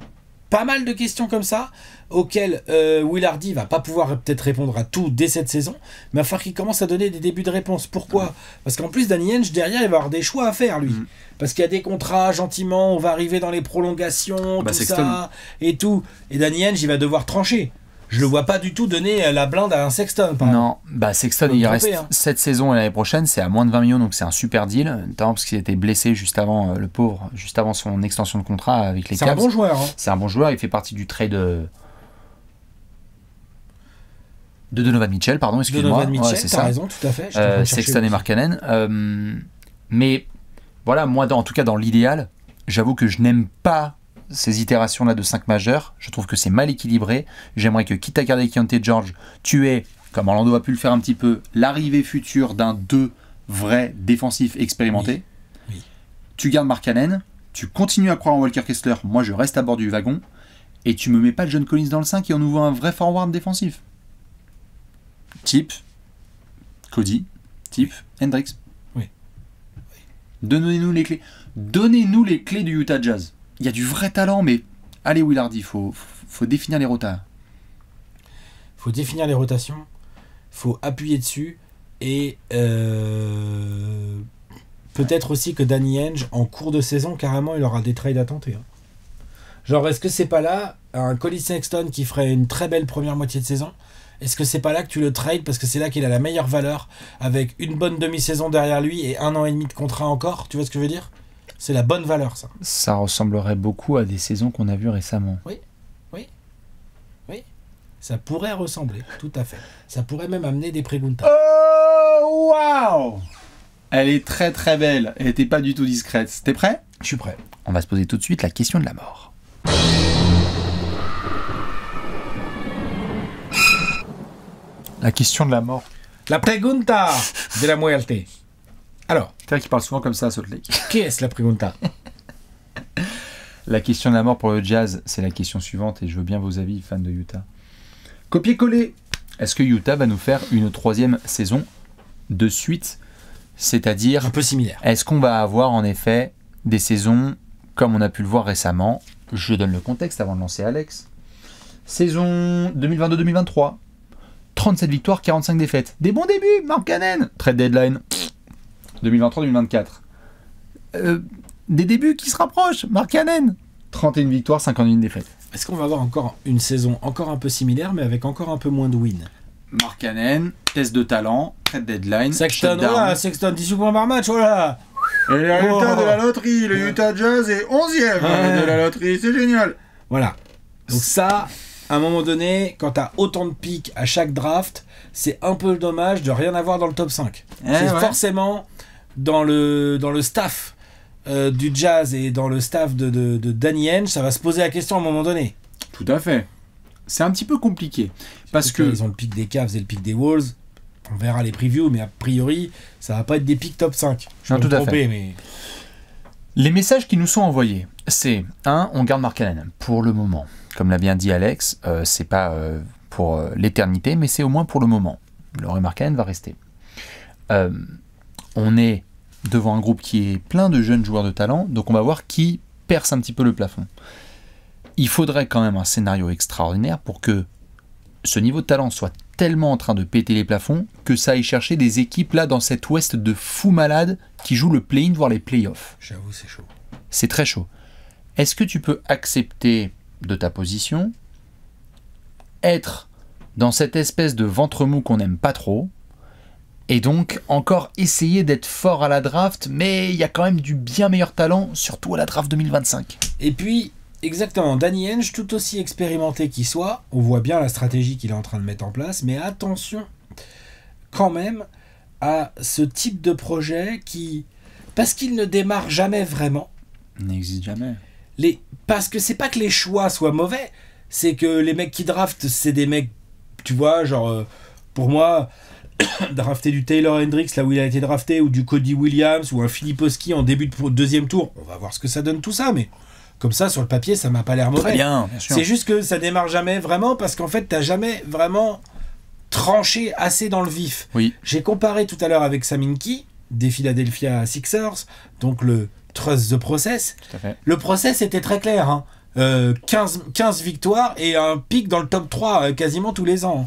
S2: pas mal de questions comme ça auxquelles Will Hardy va pas pouvoir peut-être répondre à tout dès cette saison, mais il va falloir qu'il commence à donner des débuts de réponse. Pourquoi? Parce qu'en plus, Danny Ainge, derrière, il va avoir des choix à faire, lui. Parce qu'il y a des contrats, gentiment, on va arriver dans les prolongations,
S1: Bah,
S2: tout
S1: Sexton.
S2: ça, et tout. Et Danny Ainge, il va devoir trancher. Je le vois pas du tout donner la blinde à un Sexton, par exemple.
S1: Non, bah Sexton
S2: Faut me
S1: il
S2: tromper,
S1: reste
S2: hein.
S1: cette saison et l'année prochaine, c'est à moins de 20 millions, donc c'est un super deal, notamment parce qu'il était blessé juste avant, le pauvre, juste avant son extension de contrat avec les
S2: C'est un
S1: Cavs.
S2: bon joueur, hein.
S1: C'est un bon joueur, il fait partie du trade de Donovan Mitchell, pardon, excuse-moi.
S2: Donovan Mitchell,
S1: Ouais, c'est
S2: t'as
S1: ça.
S2: raison, tout à fait. J'étais en train de chercher
S1: Sexton et
S2: aussi.
S1: Markkanen. Mais voilà, moi, en tout cas, dans l'idéal, j'avoue que je n'aime pas ces itérations-là de 5 majeurs. Je trouve que c'est mal équilibré. J'aimerais que, quitte à garder Keontae George, tu aies, comme Orlando a pu le faire un petit peu, l'arrivée future d'un 2 vrai défensif expérimenté.
S2: Oui.
S1: Tu gardes Markkanen, tu continues à croire en Walker Kessler, moi je reste à bord du wagon, et tu me mets pas John Collins dans le 5 et on nous voit un vrai forward défensif. Type Cody, type Hendricks.
S2: Oui.
S1: Donnez-nous les clés. Donnez-nous les clés du Utah Jazz. Il y a du vrai talent, mais allez Will Hardy, faut définir les rotas.
S2: Faut définir les rotations, faut appuyer dessus, et peut-être aussi que Danny Ainge, en cours de saison, carrément, il aura des trades à tenter. Hein. Genre, est-ce que c'est pas là un Colin Sexton qui ferait une très belle première moitié de saison? Est-ce que c'est pas là que tu le trades parce que c'est là qu'il a la meilleure valeur, avec une bonne demi-saison derrière lui et 1 an et demi de contrat encore? Tu vois ce que je veux dire? C'est la bonne valeur, ça.
S1: Ça ressemblerait beaucoup à des saisons qu'on a vues récemment.
S2: Ça pourrait ressembler, tout à fait. Ça pourrait même amener des Pregunta.
S1: Oh Elle est très très belle. Elle n'était pas du tout discrète. T'es prêt?
S2: Je suis prêt.
S1: On va se poser tout de suite la question de la mort. La question de la mort.
S2: La pregunta de la muerte. Alors,
S1: C'est vrai qu'il parle souvent comme ça à Salt Lake.
S2: qu'est-ce la pregunta?
S1: La question de la mort pour le Jazz, c'est la question suivante et je veux bien vos avis, fans de Utah. Copier-coller. Est-ce que Utah va nous faire une 3e saison de suite? C'est-à-dire,
S2: Un peu similaire.
S1: est-ce qu'on va avoir en effet des saisons comme on a pu le voir récemment? Je donne le contexte avant de lancer Alex. Saison 2022-2023. 37 victoires, 45 défaites. Des bons débuts, Mark Cannon. Trade deadline. 2023-2024. Des débuts qui se rapprochent, Mark Cannon. 31 victoires, 51 défaites.
S2: Est-ce qu'on va avoir encore une saison encore un peu similaire, mais avec encore un peu moins de wins?
S1: Mark Cannon, test de talent, trade deadline.
S2: Sexton,
S1: shutdown.
S2: voilà, Sexton, 18 points par match, voilà.
S1: Et les résultats
S2: Oh.
S1: de la loterie, le Utah Jazz est 11e
S2: Ouais.
S1: de la loterie, c'est génial.
S2: Voilà. Donc ça, à un moment donné, quand t'as autant de pics à chaque draft, c'est un peu dommage de rien avoir dans le top 5. C'est
S1: ouais.
S2: forcément dans le staff du Jazz et dans le staff de Danny Ainge, ça va se poser la question à un moment donné.
S1: Tout à fait. C'est un petit peu compliqué. Parce que
S2: Ils ont le pic des Cavs et le pic des Wolves. On verra les previews, mais a priori, ça va pas être des pics top 5. Je
S1: Non,
S2: vais me
S1: tout à
S2: tromper,
S1: fait.
S2: mais...
S1: les messages qui nous sont envoyés, c'est 1. On garde Mark Cannon pour le moment. Comme l'a bien dit Alex, c'est pas pour l'éternité, mais c'est au moins pour le moment. Le Mark Cannon va rester. On est devant un groupe qui est plein de jeunes joueurs de talent, donc on va voir qui perce un petit peu le plafond. Il faudrait quand même un scénario extraordinaire pour que ce niveau de talent soit tellement en train de péter les plafonds que ça aille chercher des équipes là dans cette ouest de fous malades qui jouent le play-in voire les play-offs.
S2: J'avoue, c'est chaud.
S1: C'est très chaud. Est-ce que tu peux accepter de ta position être dans cette espèce de ventre mou qu'on n'aime pas trop et donc encore essayer d'être fort à la draft, mais il y a quand même du bien meilleur talent, surtout à la draft 2025.
S2: Et puis, exactement, Danny Ainge, tout aussi expérimenté qu'il soit, on voit bien la stratégie qu'il est en train de mettre en place, mais attention quand même à ce type de projet qui, parce qu'il ne démarre jamais vraiment,
S1: N'existe jamais.
S2: parce que c'est pas que les choix soient mauvais, c'est que les mecs qui draftent, c'est des mecs, tu vois, genre, pour moi, drafter du Taylor Hendricks là où il a été drafté, ou du Cody Williams, ou un Philippe Oski en début de deuxième tour, on va voir ce que ça donne tout ça, mais comme ça, sur le papier, ça m'a pas l'air mauvais.
S1: Très bien sûr.
S2: C'est juste que ça démarre jamais vraiment, parce qu'en fait, t'as jamais vraiment tranché assez dans le vif.
S1: Oui.
S2: J'ai comparé tout à l'heure avec Saminki, des Philadelphia Sixers, donc le Trust the Process.
S1: Tout à fait.
S2: Le process était très clair, hein. 15 victoires et un pic dans le top 3 quasiment tous les ans.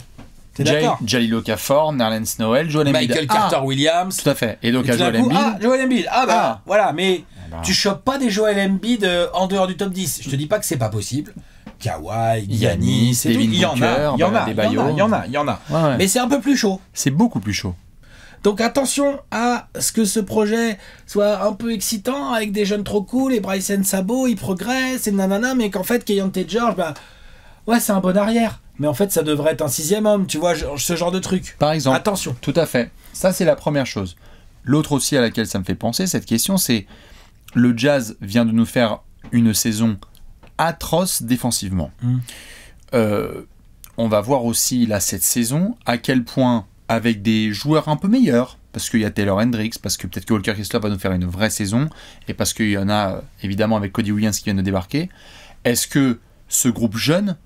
S2: T'es d'accord?
S1: Jalil Okafor, Nerlens Noel, Joel Embiid.
S2: Michael Carter-Williams.
S1: Tout à fait. Et donc
S2: Et
S1: à
S2: tout d'un
S1: Joel
S2: coup,
S1: Embiid.
S2: Joel Embiid. Voilà, mais
S1: bah.
S2: tu chopes pas des Joel Embiid en dehors du top 10. Je te dis pas que c'est pas possible. Kawhi,
S1: Giannis,
S2: Giannis, et tout.
S1: Devin
S2: Il y en
S1: Booker,
S2: a, il y en a,
S1: Adebayo.
S2: il y en a, il y en a.
S1: Ouais, ouais.
S2: Mais c'est un peu plus chaud.
S1: C'est beaucoup plus chaud.
S2: Donc attention à ce que ce projet soit un peu excitant avec des jeunes trop cool et Bryson Sabo, il progresse et nanana, mais qu'en fait Keyonte George, bah ouais, c'est un bon arrière. Mais en fait, ça devrait être un 6e homme, tu vois, ce genre de truc.
S1: Par exemple.
S2: Attention.
S1: Tout à fait. Ça, c'est la première chose. L'autre aussi à laquelle ça me fait penser, cette question, c'est le Jazz vient de nous faire une saison atroce défensivement. On va voir aussi, là, cette saison, à quel point, avec des joueurs un peu meilleurs, parce qu'il y a Taylor Hendricks, parce que peut-être que Walker Kessler va nous faire une vraie saison, et parce qu'il y en a, évidemment, avec Cody Williams qui vient de débarquer, est-ce que ce groupe jeune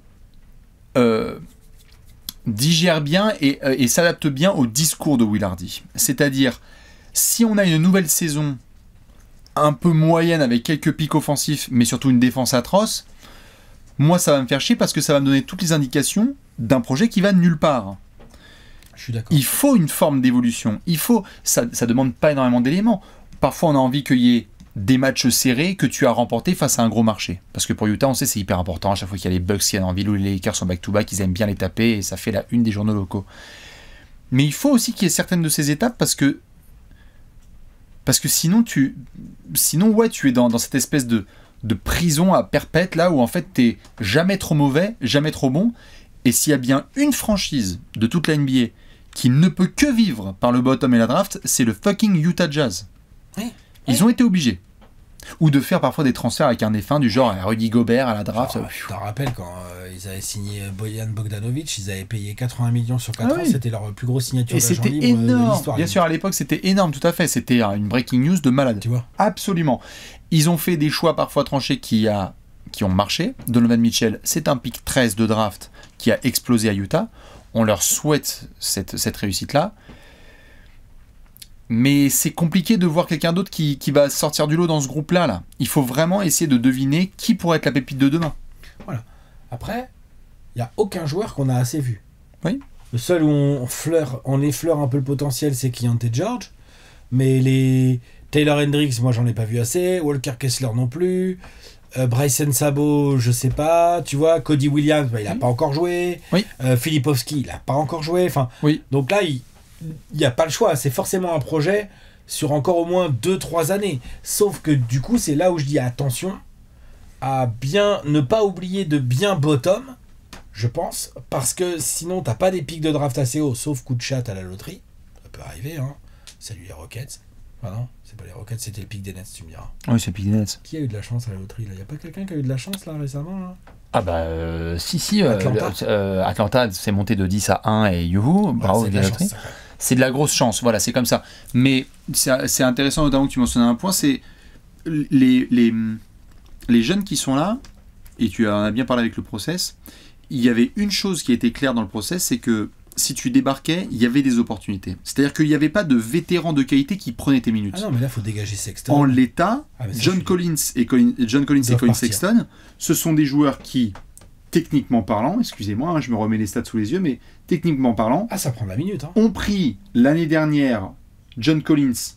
S1: digère bien et s'adapte bien au discours de Will Hardy? C'est-à-dire, si on a une nouvelle saison un peu moyenne avec quelques pics offensifs, mais surtout une défense atroce, moi ça va me faire chier parce que ça va me donner toutes les indications d'un projet qui va nulle part.
S2: Je suis d'accord.
S1: Il faut une forme d'évolution. Ça demande pas énormément d'éléments. Parfois on a envie qu'il y ait des matchs serrés que tu as remportés face à un gros marché. Parce que pour Utah, on sait c'est hyper important. À chaque fois qu'il y a les Bucks qui viennent en ville ou les Lakers sont back-to-back, ils aiment bien les taper et ça fait la une des journaux locaux. Mais il faut aussi qu'il y ait certaines de ces étapes parce que sinon tu es dans cette espèce de prison à perpète là où en fait t'es jamais trop mauvais, jamais trop bon. Et s'il y a bien une franchise de toute la NBA qui ne peut que vivre par le bottom et la draft, c'est le fucking Utah Jazz.
S2: Oui.
S1: Ils ont été obligés. Ou de faire parfois des transferts avec un F1 du genre Rudy Gobert à la draft.
S2: Tu t'en rappelles quand ils avaient signé Bojan Bogdanovic, ils avaient payé 80 millions sur 4 ans, c'était leur plus grosse signature d'agent libre de l'histoire.
S1: Bien sûr, à l'époque, c'était énorme, tout à fait. C'était une breaking news de malade.
S2: Tu vois.
S1: Absolument. Ils ont fait des choix parfois tranchés qui ont marché. Donovan Mitchell, c'est un pick 13 de draft qui a explosé à Utah. On leur souhaite cette réussite-là. Mais c'est compliqué de voir quelqu'un d'autre qui va sortir du lot dans ce groupe-là. Là. Il faut vraiment essayer de deviner qui pourrait être la pépite de demain.
S2: Voilà. Après, il n'y a aucun joueur qu'on a assez vu.
S1: Oui.
S2: Le seul où on effleure un peu le potentiel, c'est Keyonte George. Mais les Taylor Hendricks, moi, j'en ai pas vu assez. Walker Kessler non plus. Bryson Sabo, je sais pas. Tu vois, Cody Williams, il n'a pas encore joué.
S1: Oui.
S2: Filipovski, il n'a pas encore joué. Enfin,
S1: oui.
S2: Donc là, il n'y a pas le choix, c'est forcément un projet sur encore au moins 2-3 années. Sauf que du coup, c'est là où je dis attention à bien ne pas oublier de bien bottom, je pense, parce que sinon, t'as pas des pics de draft assez hauts, sauf coup de chat à la loterie. Ça peut arriver, hein. Salut les Rockets. Enfin non, c'est pas les Rockets, c'était le pic des Nets, tu me diras.
S1: Oui, c'est le pic des Nets.
S2: Qui a eu de la chance à la loterie là? Y a pas quelqu'un qui a eu de la chance là récemment là?
S1: Ah bah si,
S2: Atlanta.
S1: Atlanta s'est monté de 10 à 1 et youhou, bravo la loterie. C'est de la grosse chance, voilà, c'est comme ça. Mais c'est intéressant notamment que tu mentionnes un point, c'est les jeunes qui sont là, et tu en as bien parlé avec le process, il y avait une chose qui était claire dans le process, c'est que si tu débarquais, il y avait des opportunités. C'est-à-dire qu'il n'y avait pas de vétérans de qualité qui prenaient tes minutes.
S2: Ah non, mais là, il faut dégager Sexton.
S1: En l'état, John Collins et Colin Sexton, ce sont des joueurs qui, techniquement parlant, excusez-moi, hein, je me remets les stats sous les yeux, mais techniquement parlant,
S2: ça prend la minute. Hein.
S1: Ont pris l'année dernière John Collins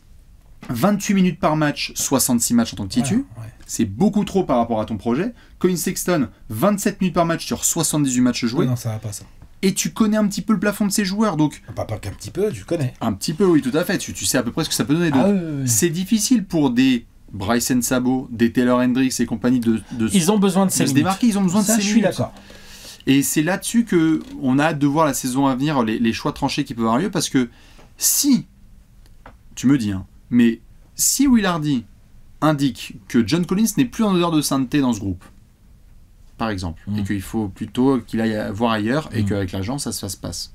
S1: 28 minutes par match, 66 matchs en tant que titu.
S2: Voilà, ouais.
S1: C'est beaucoup trop par rapport à ton projet. Colin Sexton, 27 minutes par match sur 78 matchs joués.
S2: Non, ça va pas ça.
S1: Et tu connais un petit peu le plafond de ces joueurs, donc...
S2: Pas qu'un petit peu, tu connais.
S1: Un petit peu, oui, tout à fait. Tu sais à peu près ce que ça peut donner. Donc,
S2: oui.
S1: C'est difficile pour des Bryson Sabo, des Taylor Hendricks et compagnie de
S2: ils ont besoin de ces
S1: se démarquer, ils ont besoin de ces minutes.
S2: Je suis d'accord.
S1: Et c'est là-dessus qu'on a hâte de voir la saison à venir, les choix tranchés qui peuvent avoir lieu, parce que si, tu me dis, hein, mais si Will Hardy indique que John Collins n'est plus en odeur de sainteté dans ce groupe, par exemple, et qu'il faut plutôt qu'il aille voir ailleurs, et qu'avec l'agent, ça se passe.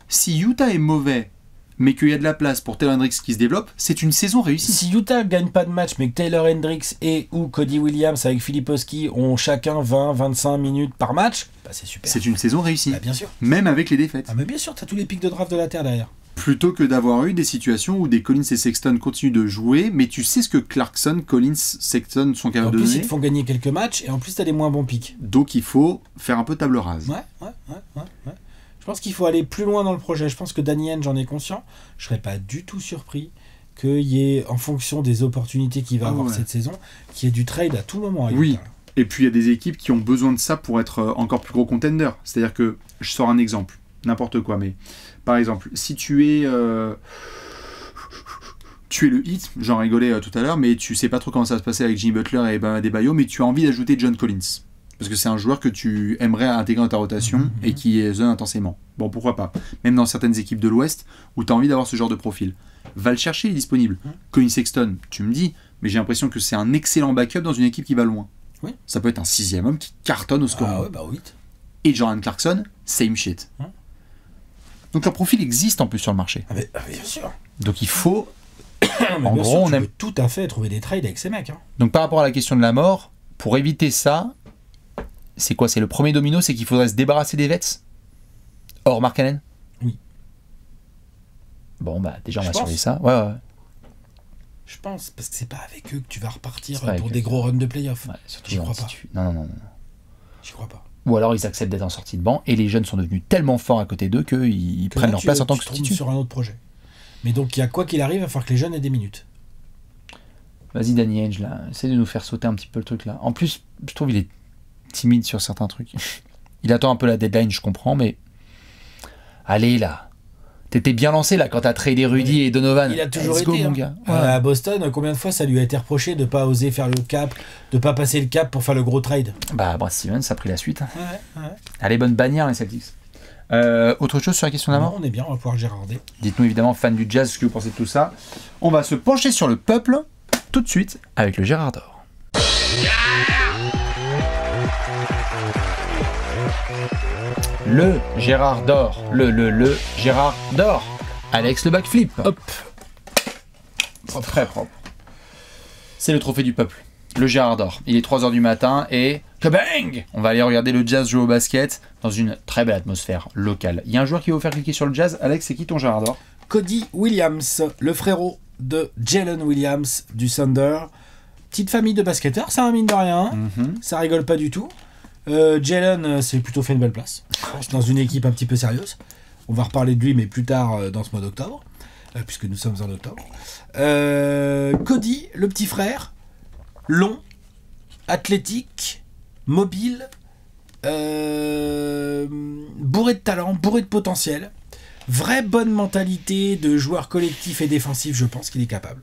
S1: Si Utah est mauvais, mais qu'il y a de la place pour Taylor Hendricks qui se développe, c'est une saison réussie.
S2: Si Utah gagne pas de match, mais que Taylor Hendricks et ou Cody Williams avec Filipovski ont chacun 20-25 minutes par match, bah c'est super.
S1: C'est une saison réussie.
S2: Bah bien sûr.
S1: Même avec les défaites.
S2: Ah mais bien sûr, t'as tous les pics de draft de la Terre derrière.
S1: Plutôt que d'avoir eu des situations où des Collins et Sexton continuent de jouer, mais tu sais ce que Clarkson, Collins, Sexton sont capables de donner.
S2: En plus, ils te font gagner quelques matchs, et en plus, t'as des moins bons pics.
S1: Donc, il faut faire un peu table rase.
S2: Ouais. Je pense qu'il faut aller plus loin dans le projet. Je pense que Danny Ainge, j'en ai conscient. Je serais pas du tout surpris qu'il y ait, en fonction des opportunités qu'il va avoir cette saison, qu'il y ait du trade à tout moment.
S1: Oui. Et puis, il y a des équipes qui ont besoin de ça pour être encore plus gros contender. C'est-à-dire que, je sors un exemple, n'importe quoi, mais... Par exemple, si tu es le hit, j'en rigolais tout à l'heure, mais tu sais pas trop comment ça va se passer avec Jimmy Butler et Bam Adebayo, mais tu as envie d'ajouter John Collins. Parce que c'est un joueur que tu aimerais intégrer dans ta rotation et qui zone intensément. Bon, pourquoi pas. Même dans certaines équipes de l'Ouest où tu as envie d'avoir ce genre de profil. Va le chercher, il est disponible. Colin Sexton, tu me dis, mais j'ai l'impression que c'est un excellent backup dans une équipe qui va loin.
S2: Oui.
S1: Ça peut être un 6e homme qui cartonne au score.
S2: Ah ouais, bah oui.
S1: Et Jordan Clarkson, same shit. Donc leur profil existe en plus sur le marché.
S2: Bien sûr.
S1: Donc il faut...
S2: en gros, on aime tout à fait trouver des trades avec ces mecs. Hein.
S1: Donc par rapport à la question de la mort, pour éviter ça, c'est quoi? C'est le premier domino, c'est qu'il faudrait se débarrasser des vets hors Markkanen.
S2: Oui.
S1: Bon bah déjà on va surveiller ça. Ouais.
S2: Je pense, parce que c'est pas avec eux que tu vas repartir pour des gros runs de playoff.
S1: Ouais,
S2: j'y crois pas.
S1: Non.
S2: J'y crois pas.
S1: Ou alors ils acceptent d'être en sortie de banc et les jeunes sont devenus tellement forts à côté d'eux qu'ils prennent leur place en tant que titulaire.
S2: Sur un autre projet. Mais donc il y a quoi qu'il arrive, il va falloir que les jeunes aient des minutes.
S1: Vas-y Danny Ainge là, essaie de nous faire sauter un petit peu le truc là. En plus, je trouve il est timide sur certains trucs. Il attend un peu la deadline, je comprends, mais allez là. T'étais bien lancé là quand t'as tradé Rudy et Donovan.
S2: Il a toujours été, mon gars. À Boston, combien de fois ça lui a été reproché de pas oser faire le cap, de pas passer le cap pour faire le gros trade?
S1: Bah Brad Stevens a pris la suite.
S2: Ouais.
S1: Allez, bonne bannière les Celtics. Autre chose sur la question d'avant?
S2: On est bien, on va pouvoir Gérarder.
S1: Dites-nous évidemment, fan du jazz, ce que vous pensez de tout ça. On va se pencher sur le peuple tout de suite avec le Gérard d'or. Le Gérard d'or. Le Gérard d'or. Alex le backflip. Hop. Très propre. C'est le trophée du peuple. Le Gérard d'or. Il est 3h du matin et... Kabang! On va aller regarder le jazz jouer au basket dans une très belle atmosphère locale. Il y a un joueur qui va vous faire cliquer sur le jazz. Alex, c'est qui ton Gérard d'or?
S2: Cody Williams, le frérot de Jalen Williams du Thunder. Petite famille de basketteurs, ça, mine de rien. Ça rigole pas du tout. Jalen s'est plutôt fait une belle place dans une équipe un petit peu sérieuse. On va reparler de lui, mais plus tard dans ce mois d'octobre, puisque nous sommes en octobre. Cody, le petit frère, long, athlétique, mobile, bourré de talent, bourré de potentiel. Vraie bonne mentalité de joueur collectif et défensif, je pense qu'il est capable.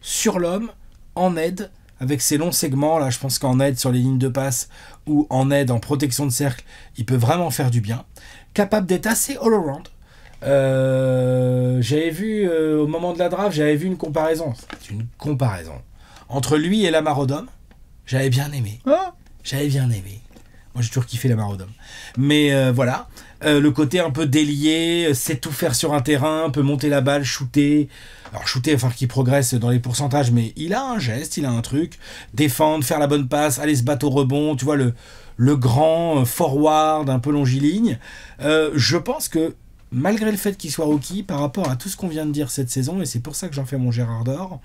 S2: Sur l'homme, en aide, avec ses longs segments, là je pense qu'en aide sur les lignes de passe ou en aide en protection de cercle, il peut vraiment faire du bien. Capable d'être assez all-around. J'avais vu, au moment de la draft, j'avais vu une comparaison. C'est une comparaison. Entre lui et Lamar Odom, j'avais bien aimé. J'avais bien aimé. Moi j'ai toujours kiffé Lamar Odom. Mais voilà. Le côté un peu délié, sait tout faire sur un terrain, peut monter la balle, shooter. Alors shooter, il va falloir qu'il progresse dans les pourcentages, mais il a un geste, il a un truc. Défendre, faire la bonne passe, aller se battre au rebond, tu vois, le grand forward, un peu longiligne. Je pense que, malgré le fait qu'il soit rookie, par rapport à tout ce qu'on vient de dire cette saison, et c'est pour ça que j'en fais mon Gérard d'or,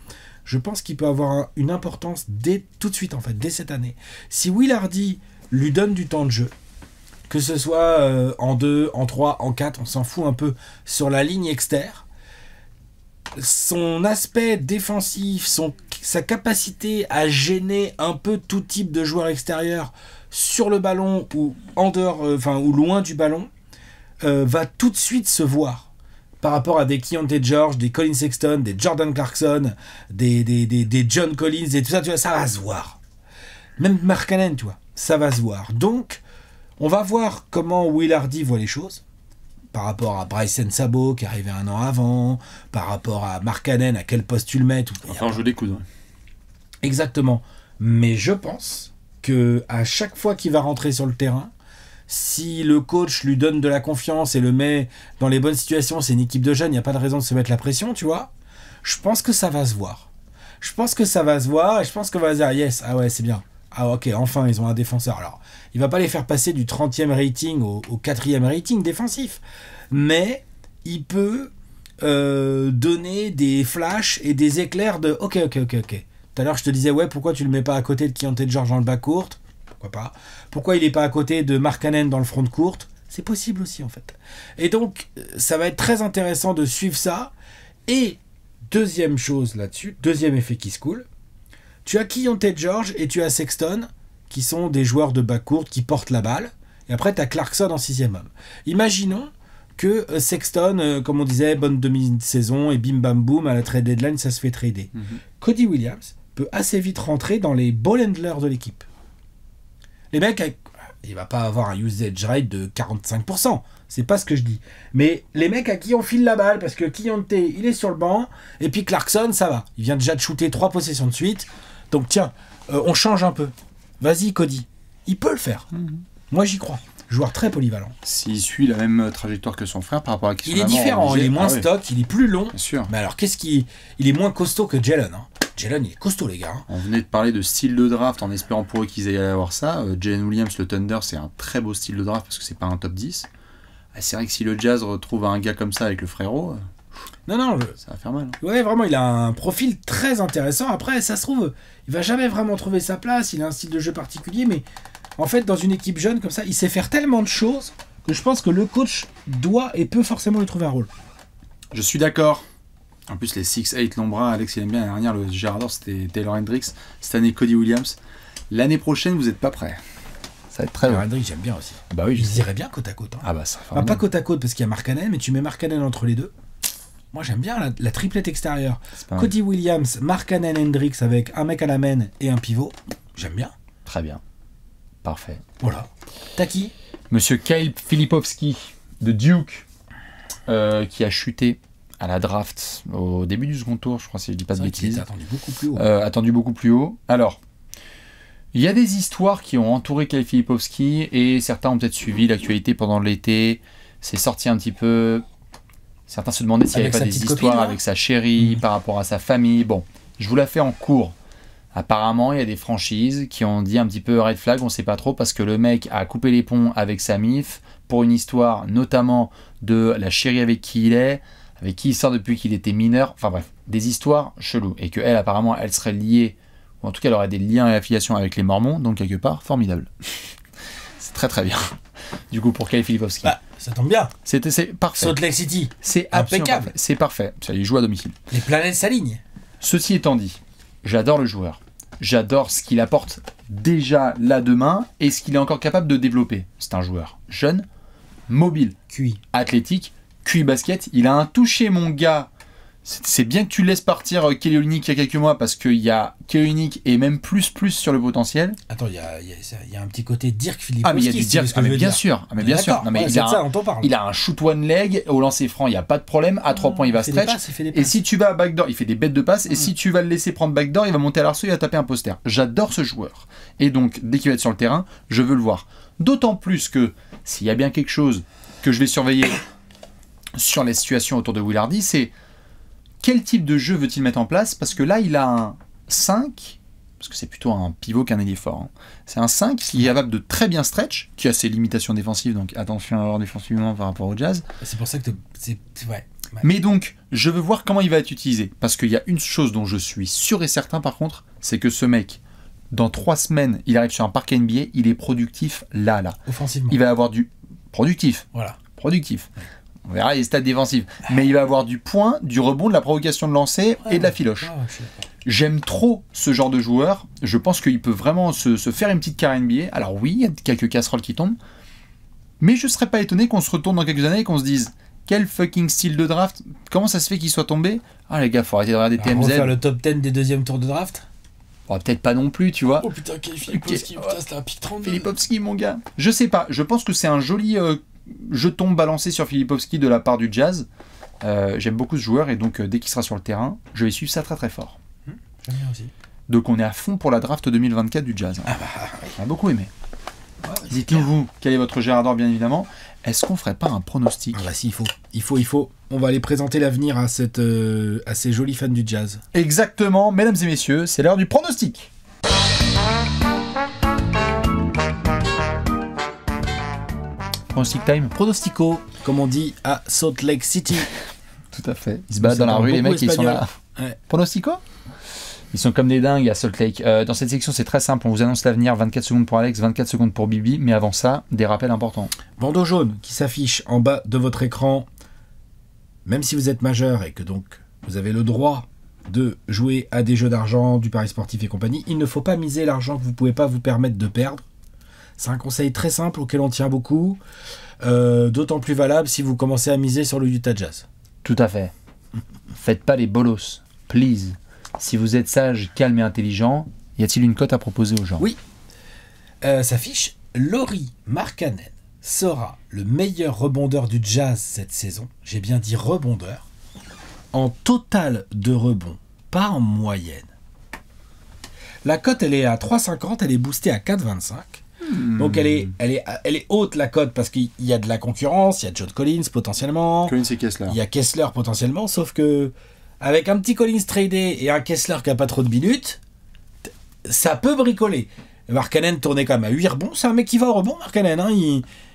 S2: je pense qu'il peut avoir une importance tout de suite, en fait, dès cette année. Si Will Hardy lui donne du temps de jeu, que ce soit en 2, en 3, en 4, on s'en fout un peu, sur la ligne externe, son aspect défensif, sa capacité à gêner un peu tout type de joueur extérieur sur le ballon ou en dehors, ou loin du ballon, va tout de suite se voir par rapport à des Keontae George, des Colin Sexton, des Jordan Clarkson, des John Collins et tout ça, tu vois, ça va se voir. Même Markkanen, tu vois, ça va se voir. Donc, on va voir comment Will Hardy voit les choses. Par rapport à Bryson Sabo qui est arrivé un an avant, par rapport à Markkanen, à quel poste tu le mets.
S1: Enfin, on joue des coudes. Ouais.
S2: Exactement. Mais je pense que à chaque fois qu'il va rentrer sur le terrain, si le coach lui donne de la confiance et le met dans les bonnes situations, c'est une équipe de jeunes, il n'y a pas de raison de se mettre la pression, tu vois. Je pense que ça va se voir. Je pense que ça va se voir et je pense qu'on va se dire yes, ah ouais, c'est bien. Ah ok, enfin ils ont un défenseur. Alors, il va pas les faire passer du 30e rating au 4e rating défensif, mais il peut donner des flashs et des éclairs de ok. Tout à l'heure je te disais ouais, pourquoi tu le mets pas à côté de Keontae George dans le bas court? Pourquoi pas? Pourquoi il est pas à côté de Markkanen dans le front court? C'est possible aussi en fait. Et donc ça va être très intéressant de suivre ça. Et deuxième chose là-dessus, deuxième effet qui se coule. Tu as Keontae George et tu as Sexton, qui sont des joueurs de bas court qui portent la balle. Et après, tu as Clarkson en 6e homme. Imaginons que Sexton, comme on disait, bonne demi-saison, et bim bam boum, à la trade deadline, ça se fait trader. Cody Williams peut assez vite rentrer dans les ball handlers de l'équipe. Les mecs, il va pas avoir un usage rate de 45%. C'est pas ce que je dis. Mais les mecs à qui on file la balle, parce que Keontae, il est sur le banc, et puis Clarkson, ça va. Il vient déjà de shooter 3 possessions de suite. Donc tiens, on change un peu. Vas-y Cody, il peut le faire. Moi j'y crois. Joueur très polyvalent.
S1: S'il suit la même trajectoire que son frère par rapport à qui
S2: il est différent, il est moins stock, il est plus long.
S1: Bien sûr.
S2: Mais alors il est moins costaud que Jalen. Jalen il est costaud les gars.
S1: On venait de parler de style de draft en espérant pour eux qu'ils aient avoir ça. Jalen Williams, le Thunder, c'est un très beau style de draft parce que c'est pas un top 10. C'est vrai que si le Jazz retrouve un gars comme ça avec le frérot, ça va faire mal.
S2: Ouais, vraiment, il a un profil très intéressant. Après, ça se trouve, il va jamais vraiment trouver sa place. Il a un style de jeu particulier, mais en fait, dans une équipe jeune comme ça, il sait faire tellement de choses que je pense que le coach doit et peut forcément lui trouver un rôle.
S1: Je suis d'accord. En plus, les 6'8 longs bras, Alex, il aime bien. L'année dernière, le Gérard d'or, c'était Taylor Hendricks. Cette année, Cody Williams. L'année prochaine, vous n'êtes pas prêts. Ça va être très
S2: Taylor Hendricks, j'aime bien aussi.
S1: Bah oui,
S2: je dirais bien côte à côte.
S1: Ah bah ça.
S2: Pas côte à côte parce qu'il y a Markkanen, mais tu mets Markkanen entre les deux. Moi, j'aime bien la triplette extérieure. Cody Williams, Markkanen, Hendricks avec un mec à la main et un pivot. J'aime bien.
S1: Très bien. Parfait.
S2: Voilà. T'as qui?
S1: Monsieur Kyle Filipovski. de Duke, qui a chuté à la draft au début du second tour, je crois, si je dis pas de bêtises.
S2: Attendu beaucoup plus haut.
S1: Attendu beaucoup plus haut. Alors, il y a des histoires qui ont entouré Kyle Filipowski et certains ont peut-être suivi l'actualité pendant l'été. C'est sorti un petit peu. Certains se demandaient s'il n'y avait pas des histoires copine, avec sa chérie, par rapport à sa famille. Bon, je vous la fais en cours. Apparemment, il y a des franchises qui ont dit un petit peu red flag, on ne sait pas trop, parce que le mec a coupé les ponts avec sa MIF pour une histoire notamment de la chérie avec qui il est, avec qui il sort depuis qu'il était mineur. Enfin bref, des histoires cheloues. Et qu'elle, apparemment, elle serait liée, ou en tout cas, elle aurait des liens et affiliations avec les Mormons, donc quelque part, formidable. C'est très très bien. Du coup, pour Kyle Filipowski.
S2: Bah, ça tombe bien.
S1: C'est parfait.
S2: Salt Lake City.
S1: C'est impeccable. C'est parfait. Ça y joue à domicile.
S2: Les planètes s'alignent.
S1: Ceci étant dit, j'adore le joueur. J'adore ce qu'il apporte déjà là demain et ce qu'il est encore capable de développer. C'est un joueur jeune, mobile,
S2: QI,
S1: athlétique, QI basket. Il a un toucher, mon gars. C'est bien que tu laisses partir Kelly Olynyk il y a quelques mois parce qu'il y a Kelly Olynyk et même plus sur le potentiel.
S2: Attends, il y a un petit côté Dirk Filipowski.
S1: Ah mais il y a du Dirk, bien sûr. Ah, mais bien sûr. Non, mais il a un shoot one leg au lancer franc, il n'y a pas de problème. À 3 points, il va stretch. Et si tu vas à backdoor, il fait des bêtes de passe. Et si tu vas le laisser prendre backdoor, il va monter à l'arceau, il va taper un poster. J'adore ce joueur. Et donc, dès qu'il va être sur le terrain, je veux le voir. D'autant plus que s'il y a bien quelque chose que je vais surveiller sur les situations autour de Will Hardy, c'est quel type de jeu veut-il mettre en place? Parce que là, il a un 5, parce que c'est plutôt un pivot qu'un ailier fort. Hein. C'est un 5 qui est capable de très bien stretch, qui a ses limitations défensives, donc attention à avoir défensivement par rapport au Jazz.
S2: C'est pour ça que ouais.
S1: Mais donc, je veux voir comment il va être utilisé. Parce qu'il y a une chose dont je suis sûr et certain, par contre, c'est que ce mec, dans 3 semaines, il arrive sur un parquet NBA, il est productif là.
S2: Offensivement.
S1: Il va avoir du productif.
S2: Voilà.
S1: Productif. Ouais. On verra les stats défensives. Mais il va avoir du point, du rebond, de la provocation de lancer et de la filoche. J'aime trop ce genre de joueur. Je pense qu'il peut vraiment se faire une petite carrière NBA. Alors oui, il y a quelques casseroles qui tombent. Mais je ne serais pas étonné qu'on se retourne dans quelques années et qu'on se dise quel fucking style de draft. Comment ça se fait qu'il soit tombé? Ah les gars, faut arrêter de regarder TMZ.
S2: On va faire le top 10 des deuxièmes tours de draft.
S1: Oh, peut-être pas non plus, tu vois.
S2: Oh putain, quel Filipowski, putain, c'était un pick 32.
S1: Filipowski, mon gars. Je sais pas. Je pense que c'est un joli jeton balancé sur Filipowski de la part du Jazz. J'aime beaucoup ce joueur et donc dès qu'il sera sur le terrain, je vais suivre ça très très fort.
S2: J'aime bien aussi.
S1: Donc on est à fond pour la draft 2024 du Jazz.
S2: Ah bah,
S1: on a beaucoup aimé. Ouais, dites-nous vous, quel est votre Gérard d'or bien évidemment. Est-ce qu'on ferait pas un pronostic?
S2: Ah bah si, il faut. On va aller présenter l'avenir à ces jolis fans du Jazz.
S1: Exactement, mesdames et messieurs, c'est l'heure du pronostic. Pronostic time.
S2: Pronostico, comme on dit à Salt Lake City.
S1: Tout à fait. Ils se baladent dans la rue, les mecs, ils sont là.
S2: Ouais.
S1: Pronostico? Ils sont comme des dingues à Salt Lake. Dans cette section, c'est très simple. On vous annonce l'avenir. 24 secondes pour Alex, 24 secondes pour Bibi. Mais avant ça, des rappels importants.
S2: Bandeau jaune qui s'affiche en bas de votre écran. Même si vous êtes majeur et que donc vous avez le droit de jouer à des jeux d'argent, du pari sportif et compagnie, il ne faut pas miser l'argent que vous ne pouvez pas vous permettre de perdre. C'est un conseil très simple auquel on tient beaucoup. D'autant plus valable si vous commencez à miser sur le Utah Jazz.
S1: Tout à fait. Faites pas les bolos. Please. Si vous êtes sage, calme et intelligent, y a-t-il une cote à proposer aux gens?
S2: Oui. S'affiche Lauri Markkanen sera le meilleur rebondeur du Jazz cette saison. J'ai bien dit rebondeur. En total de rebonds, pas en moyenne. La cote, elle est à 3,50, elle est boostée à 4,25. Donc elle est haute la cote parce qu'il y a de la concurrence, il y a John Collins potentiellement.
S1: Collins et Kessler.
S2: Il y a Kessler potentiellement, sauf que avec un petit Collins tradé et un Kessler qui a pas trop de minutes, ça peut bricoler. Markkanen tournait quand même à 8 rebonds, c'est un mec qui va au rebond, Markkanen. Hein,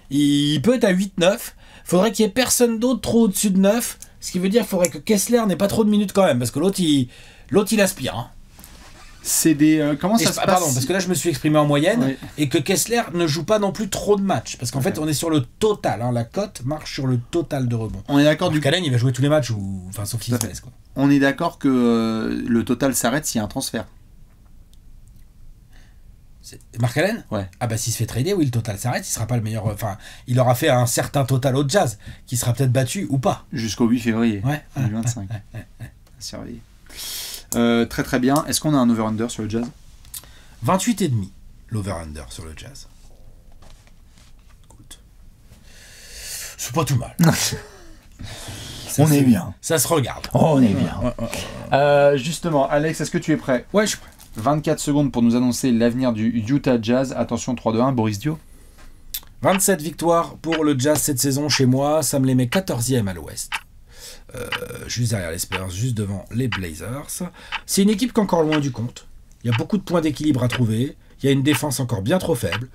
S2: il peut être à 8-9. Faudrait qu'il y ait personne d'autre trop au-dessus de 9, ce qui veut dire qu'il faudrait que Kessler n'ait pas trop de minutes quand même, parce que l'autre il aspire. Hein.
S1: C'est des... comment ça se passe?
S2: Pardon, parce que là je me suis exprimé en moyenne,
S1: oui.
S2: Et que Kessler ne joue pas non plus trop de matchs, parce qu'en fait on est sur le total, hein, la cote marche sur le total de rebonds.
S1: On est d'accord du coup.
S2: Markkanen il va jouer tous les matchs, sauf s'il se blesse, quoi.
S1: On est d'accord que le total s'arrête s'il y a un transfert.
S2: Markkanen ?
S1: Ouais.
S2: Ah bah s'il se fait trader, oui, le total s'arrête, il sera pas le meilleur... Enfin, il aura fait un certain total au Jazz, qui sera peut-être battu ou pas.
S1: Jusqu'au 8 février 2025. Surveillé. Très très bien. Est-ce qu'on a un over-under sur le Jazz?
S2: 28,5 l'over-under sur le Jazz. Écoute. pas tout mal.
S1: On est bien.
S2: Ça se regarde.
S1: On est bien. Justement, Alex, est-ce que tu es prêt?
S2: Ouais, je suis prêt.
S1: 24 secondes pour nous annoncer l'avenir du Utah Jazz. Attention, 3-2-1, Boris Dio.
S2: 27 victoires pour le Jazz cette saison chez moi. Ça me les met 14e à l'ouest. Juste derrière les Spurs, juste devant les Blazers. C'est une équipe qui est encore loin du compte. Il y a beaucoup de points d'équilibre à trouver. Il y a une défense encore bien trop faible.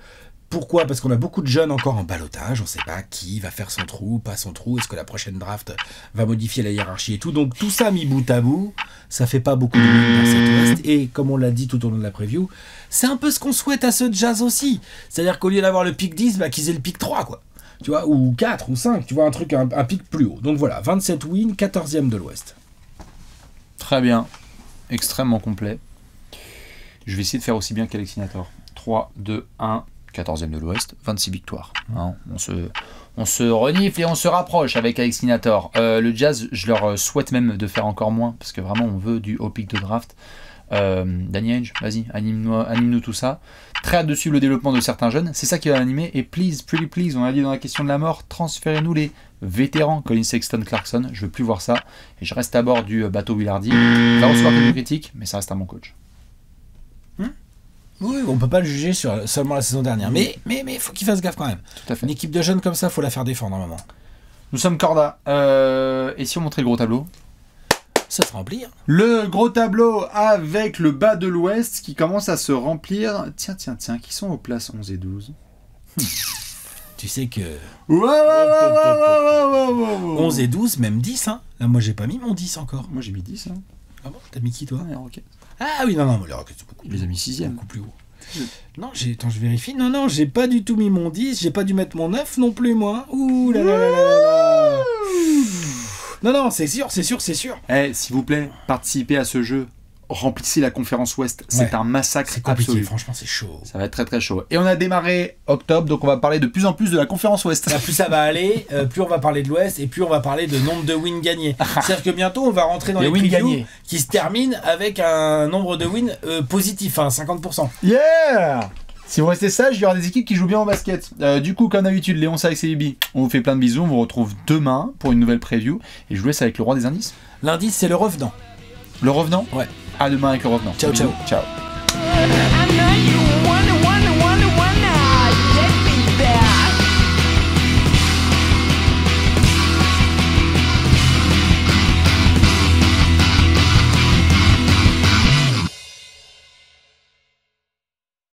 S2: Pourquoi? Parce qu'on a beaucoup de jeunes encore en ballottage. On ne sait pas qui va faire son trou, pas son trou. Est-ce que la prochaine draft va modifier la hiérarchie et tout. Donc tout ça mis bout à bout, ça fait pas beaucoup de wins dans cette ouest. Et comme on l'a dit tout au long de la preview, c'est un peu ce qu'on souhaite à ce Jazz aussi. C'est-à-dire qu'au lieu d'avoir le pick 10, bah, qu'ils aient le pick 3, quoi. Tu vois, ou 4 ou 5, tu vois, un truc, un pick plus haut. Donc voilà, 27 wins, 14e de l'ouest.
S1: Très bien. Extrêmement complet. Je vais essayer de faire aussi bien qu'Alexinator. 3, 2, 1, 14e de l'Ouest, 26 victoires. Hein, on se renifle et on se rapproche avec Alexinator. Le Jazz, je leur souhaite même de faire encore moins, parce que vraiment on veut du haut pick de draft. Danny Ainge, vas-y, anime-nous tout ça. Très hâte de suivre le développement de certains jeunes, c'est ça qui va animer. Et please, pretty please, on a dit dans la question de la mort, transférez-nous les vétérans, Colin Sexton, Clarkson, je veux plus voir ça. Et je reste à bord du bateau Willardy. Il va recevoir quelques critiques, mais ça reste à mon coach.
S2: Oui, on peut pas le juger sur seulement la saison dernière. Mais faut qu'il fasse gaffe quand même.
S1: Tout à fait.
S2: Une équipe de jeunes comme ça, faut la faire défendre à un moment.
S1: Nous sommes Corda. Et si on montrait le gros tableau?
S2: Ça se remplit. Hein.
S1: Le gros tableau avec le bas de l'Ouest qui commence à se remplir. Tiens, qui sont aux places 11 et 12.
S2: Tu sais que...
S1: Ouais.
S2: 11 et 12, même 10. Hein. Là, moi, j'ai pas mis mon 10 encore.
S1: Moi, j'ai mis 10. Hein.
S2: Ah bon? T'as mis qui, toi?
S1: Ouais, Rocket.
S2: Ah oui, non, mais les Rockets, c'est beaucoup.
S1: Il les a mis 6e.
S2: Beaucoup plus haut. Non, attends, je vérifie. Non, j'ai pas du tout mis mon 10. J'ai pas dû mettre mon 9 non plus, moi. Ouh là là là là là. Non, c'est sûr.
S1: Eh, s'il vous plaît, participez à ce jeu. Remplissez la conférence Ouest. C'est un massacre
S2: c'est compliqué,
S1: absolu.
S2: franchement, c'est chaud.
S1: Ça va être très très chaud. Et on a démarré octobre, donc on va parler de plus en plus de la conférence Ouest.
S2: Là, plus ça va aller, plus on va parler de l'Ouest et plus on va parler de nombre de wins gagnés. C'est-à-dire que bientôt on va rentrer dans les
S1: wins
S2: previews
S1: gagnés
S2: qui se terminent avec un nombre de wins positif, 50%.
S1: Yeah! Si vous restez sage, il y aura des équipes qui jouent bien au basket. Du coup, comme d'habitude, Léon Sax et Ibi, on vous fait plein de bisous. On vous retrouve demain pour une nouvelle preview. Et je vous laisse avec le roi des indices.
S2: L'indice, c'est le revenant.
S1: Le revenant?
S2: Ouais.
S1: À demain avec le revenant.
S2: Ciao.
S1: Ciao.